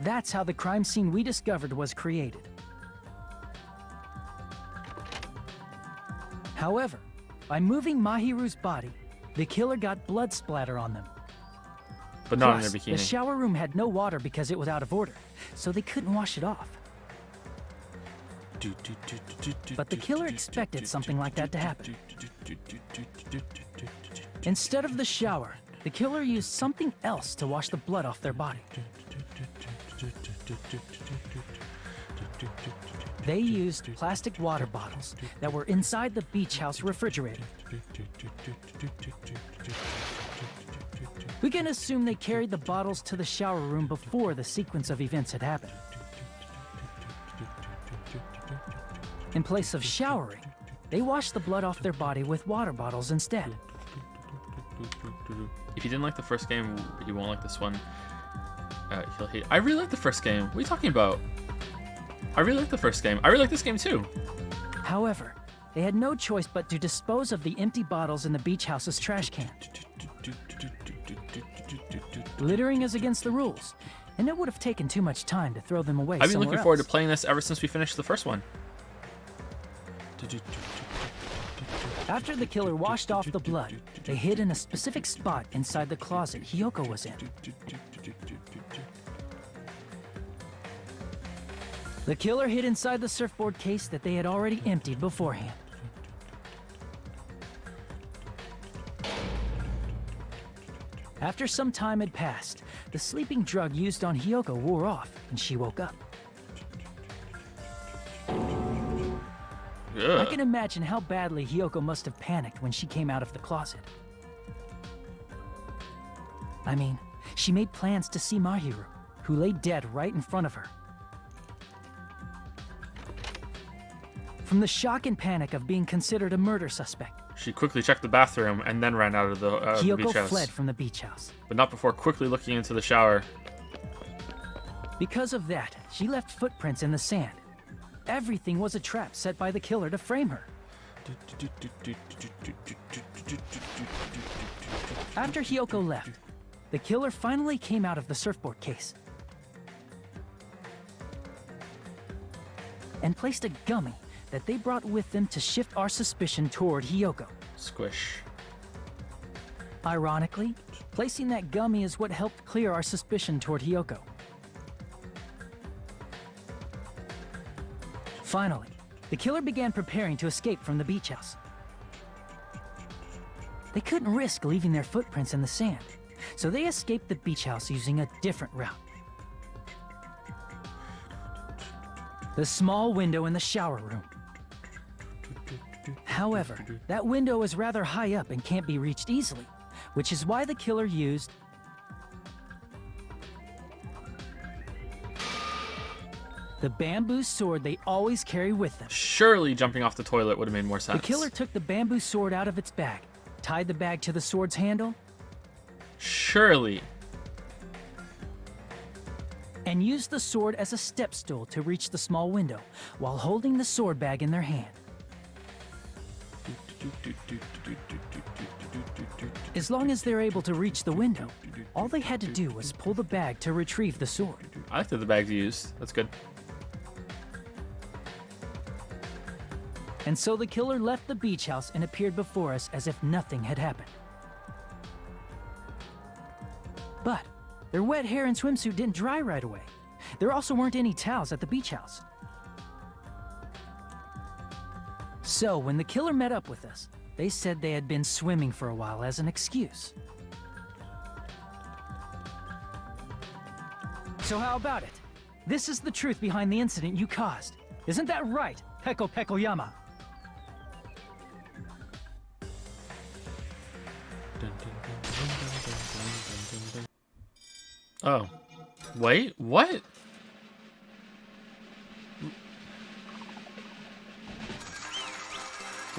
That's how the crime scene we discovered was created. However, by moving Mahiru's body, the killer got blood splatter on them. But not in Plus, their the bikini. shower room had no water because it was out of order, so they couldn't wash it off. But the killer expected something like that to happen. Instead of the shower, the killer used something else to wash the blood off their body. They used plastic water bottles that were inside the beach house refrigerator. We can assume they carried the bottles to the shower room before the sequence of events had happened. In place of showering, they washed the blood off their body with water bottles instead. If you didn't like the first game, you won't like this one. He'll hate. I really like the first game. What are you talking about? I really like the first game. I really like this game too. However, they had no choice but to dispose of the empty bottles in the beach house's trash can. Littering is against the rules, and it would have taken too much time to throw them away I've been somewhere looking forward to else. playing this ever since we finished the first one. After the killer washed off the blood, they hid in a specific spot inside the closet Hyoko was in. The killer hid inside the surfboard case that they had already emptied beforehand. After some time had passed, the sleeping drug used on Hiyoko wore off, and she woke up. I can imagine how badly Hiyoko must have panicked when she came out of the closet. I mean, she made plans to see Mahiru, who lay dead right in front of her. From the shock and panic of being considered a murder suspect, She quickly checked the bathroom and then ran out of the beach Hiyoko house. fled from the beach house. But not before quickly looking into the shower. Because of that, she left footprints in the sand. Everything was a trap set by the killer to frame her. After Hiyoko left, the killer finally came out of the surfboard case and placed a gummy that they brought with them to shift our suspicion toward Hiyoko. Squish. Ironically, placing that gummy is what helped clear our suspicion toward Hiyoko. Finally, the killer began preparing to escape from the beach house. They couldn't risk leaving their footprints in the sand, so they escaped the beach house using a different route. The small window in the shower room. However, that window is rather high up and can't be reached easily, which is why the killer used the bamboo sword they always carry with them. Surely jumping off the toilet would have made more sense. The killer took the bamboo sword out of its bag, tied the bag to the sword's handle, Surely. and used the sword as a step stool to reach the small window while holding the sword bag in their hand. As long as they're able to reach the window, all they had to do was pull the bag to retrieve the sword. I like that the bag's used. That's good. And so the killer left the beach house and appeared before us as if nothing had happened. But their wet hair and swimsuit didn't dry right away. There also weren't any towels at the beach house. So when the killer met up with us, they said they had been swimming for a while as an excuse. So how about it? This is the truth behind the incident you caused. Isn't that right, Peko Pekoyama? Oh. Wait, what?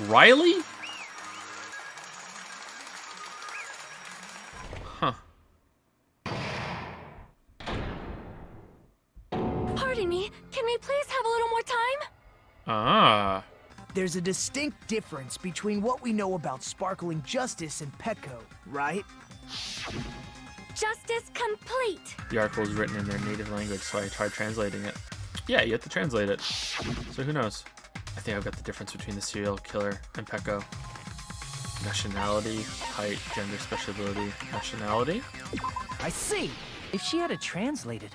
Riley? Huh. Pardon me, can we please have a little more time? Ah. There's a distinct difference between what we know about Sparkling Justice and Petco, right? Justice complete. The article was written in their native language, so I tried translating it. Yeah, you have to translate it. So who knows? I think I've got the difference between the serial killer and Peko. Nationality, height, gender, special ability, nationality. I see. If she had it translated,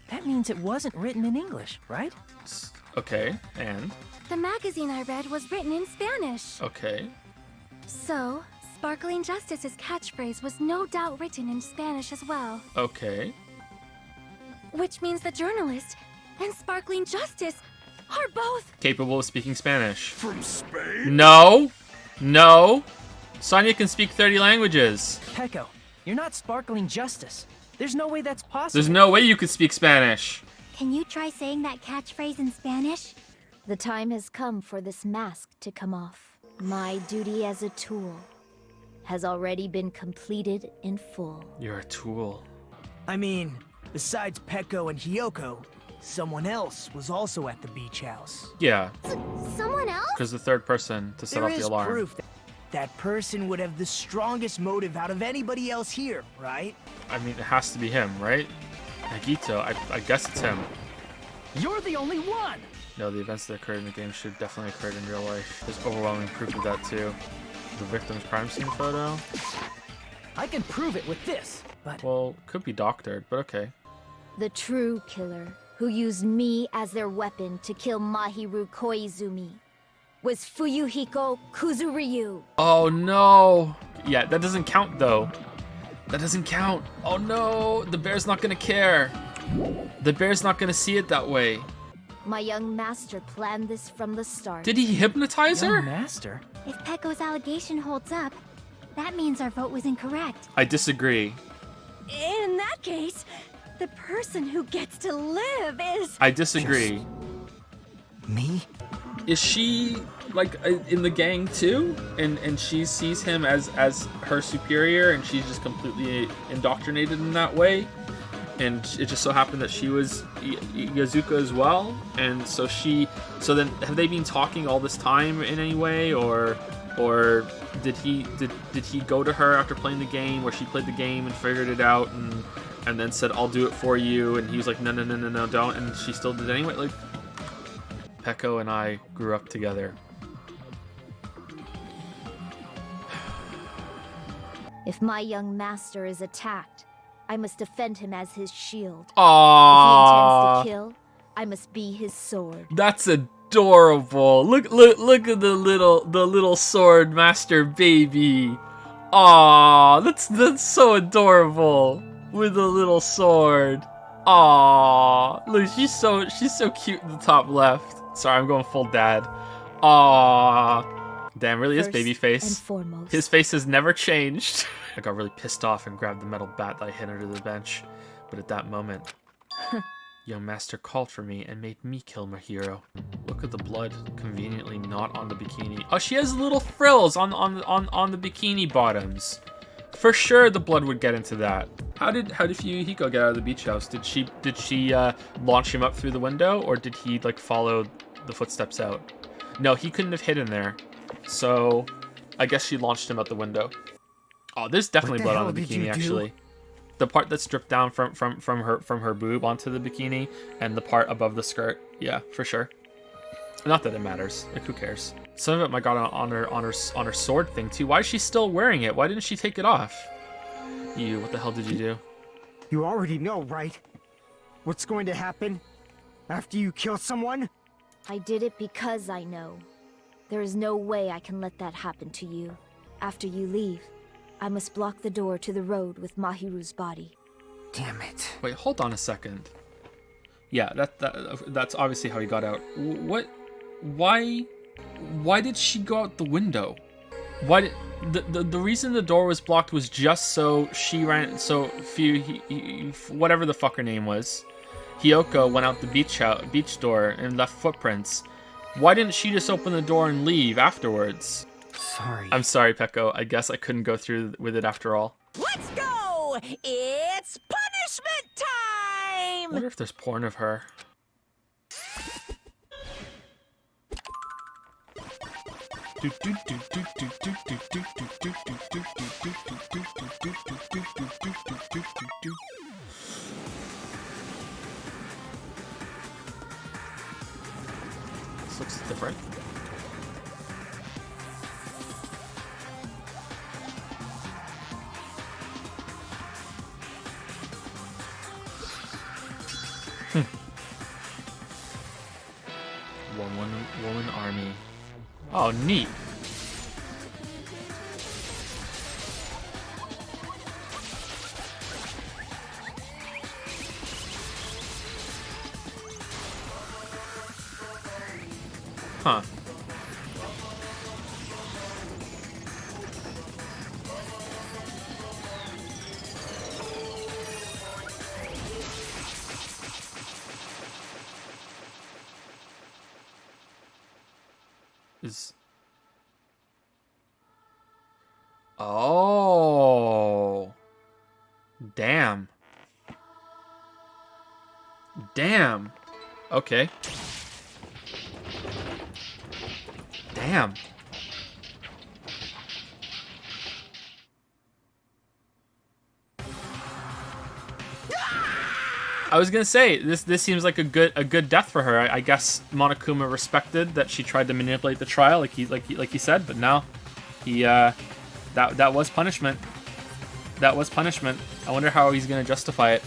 that means it wasn't written in English, right? Okay, and? The magazine I read was written in Spanish. Okay. So, Sparkling Justice's catchphrase was no doubt written in Spanish as well. Okay. Which means the journalist and Sparkling Justice are both... Capable of speaking Spanish. From Spain? No! No! Sonya can speak 30 languages. Peko, you're not Sparkling Justice. There's no way that's possible. There's no way you could speak Spanish. Can you try saying that catchphrase in Spanish? The time has come for this mask to come off. My duty as a tool has already been completed in full. You're a tool. I mean, besides Petco and Hiyoko, someone else was also at the beach house. Yeah, Someone else? because the third person to set There off the is alarm. proof that that person would have the strongest motive out of anybody else here, right? I mean, it has to be him, right? Nagito, I guess it's him. You're the only one! No, the events that occurred in the game should have definitely occurred in real life. There's overwhelming proof of that too. The victim's crime scene photo? I can prove it with this, but... Well, could be doctored, but okay. The true killer, who used me as their weapon to kill Mahiru Koizumi was Fuyuhiko Kuzuryu. Oh no! Yeah, that doesn't count though. That doesn't count. Oh no! The bear's not gonna care. The bear's not gonna see it that way. My young master planned this from the start. Did he hypnotize her? Young master? If Pecco's allegation holds up, that means our vote was incorrect. I disagree. In that case, the person who gets to live is... I disagree. Me? Is she like in the gang too? And she sees him as her superior, and she's just completely indoctrinated in that way? And it just so happened that she was Yazuka as well, and so then have they been talking all this time in any way, or did he go to her after playing the game, or she played the game and figured it out and then said, I'll do it for you, and he was like, no, don't, and she still did it anyway? Like, Pecco and I grew up together. If my young master is attacked, I must defend him as his shield. Aww. If he intends to kill, I must be his sword. That's adorable. Look at the little sword master baby. Aww, that's so adorable. With a little sword. Aww. Look, she's so cute in the top left. Sorry, I'm going full dad. Aww. Damn, really is baby face. And foremost. His face has never changed. I got really pissed off and grabbed the metal bat that I hid under the bench. But at that moment, young master called for me and made me kill my hero. Look at the blood, conveniently not on the bikini. Oh, she has little frills on the bikini bottoms. For sure, the blood would get into that. How did Fuyuhiko get out of the beach house? Did she launch him up through the window, or did he like follow the footsteps out? No, he couldn't have hidden there. So, I guess she launched him out the window. Oh, there's definitely blood on the bikini actually. The part that's stripped down from her boob onto the bikini, and the part above the skirt. Yeah, for sure. Not that it matters. Like, who cares? Some of it might got on her sword thing too. Why is she still wearing it? Why didn't she take it off? You, what the hell did you do? You already know, right? What's going to happen after you kill someone? I did it because I know. There is no way I can let that happen to you. After you leave, I must block the door to the road with Mahiru's body. Damn it. Wait, hold on a second. Yeah, that's obviously how he got out. Why did she go out the window? Why did the reason the door was blocked was just so she ran, so whatever the fuck her name was, Hiyoko went out the beach door and left footprints. Why didn't she just open the door and leave afterwards? Sorry. I'm sorry, Pecco. I guess I couldn't go through with it after all. Let's go! It's punishment I time! wonder if there's porn of her. This looks different. Woman army. Oh, neat. Huh. Oh. Damn. Damn. Okay. Damn. I was gonna say this seems like a good death for her. I guess Monokuma respected that she tried to manipulate the trial, like he said, but now he that was punishment. That was punishment. I wonder how he's gonna justify it.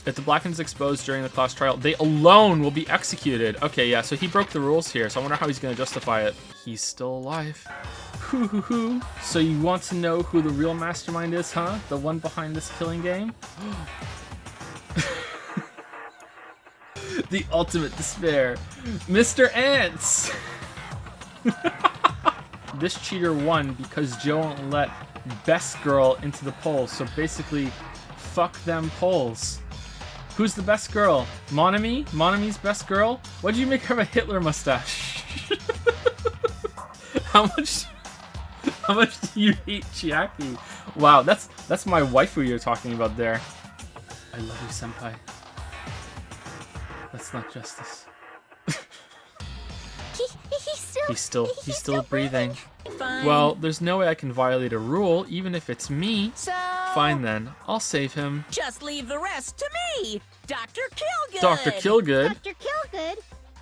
If the Blackened is exposed during the class trial, they alone will be executed. Okay, yeah, so he broke the rules here, so I wonder how he's going to justify it. He's still alive. Hoo. So you want to know who the real mastermind is, huh? The one behind this killing game? The ultimate despair. Mr. Ants! This cheater won because Joe won't let best girl into the polls, so basically, fuck them polls. Who's the best girl? Monami? Monami's best girl? Why'd you make her have a Hitler mustache? How much do you hate Chiaki? Wow, that's my waifu you're talking about there. I love you, senpai. That's not justice. He's still breathing. Fine. Well, there's no way I can violate a rule, even if it's me. So... Fine then, I'll save him. Just leave the rest to me, Dr. Killgood. Dr. Killgood? Dr. Killgood,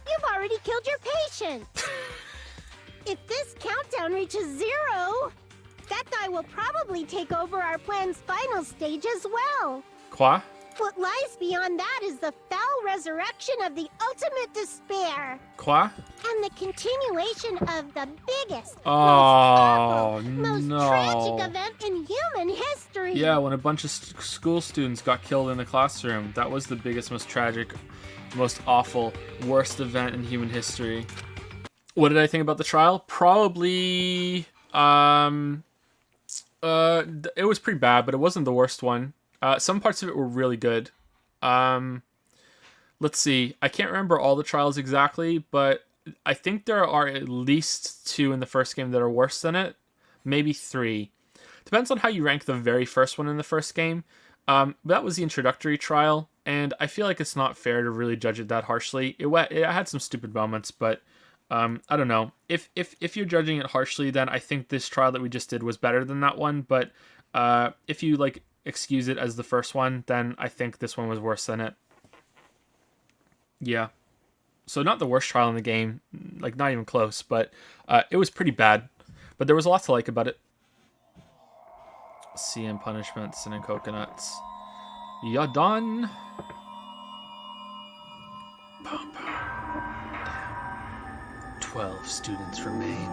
you've already killed your patient. If this countdown reaches 0, that guy will probably take over our plan's final stage as well. Quoi? What lies beyond that is the foul resurrection of the ultimate despair. Quoi? And the continuation of the biggest, Oh, most no. tragic event in human history. Yeah, when a bunch of school students got killed in the classroom. That was the biggest, most tragic, most awful, worst event in human history. What did I think about the trial? Probably, it was pretty bad, but it wasn't the worst one. Some parts of it were really good. Let's see. I can't remember all the trials exactly, but I think there are at least 2 in the first game that are worse than it. Maybe 3. Depends on how you rank the very first one in the first game. But that was the introductory trial, and I feel like it's not fair to really judge it that harshly. It had some stupid moments, but I don't know. If you're judging it harshly, then I think this trial that we just did was better than that one. But if you like excuse it as the first one, then I think this one was worse than it. Yeah. So not the worst trial in the game, like not even close, but it was pretty bad. But there was a lot to like about it. CM punishments and coconuts. Ya done. 12 students remain.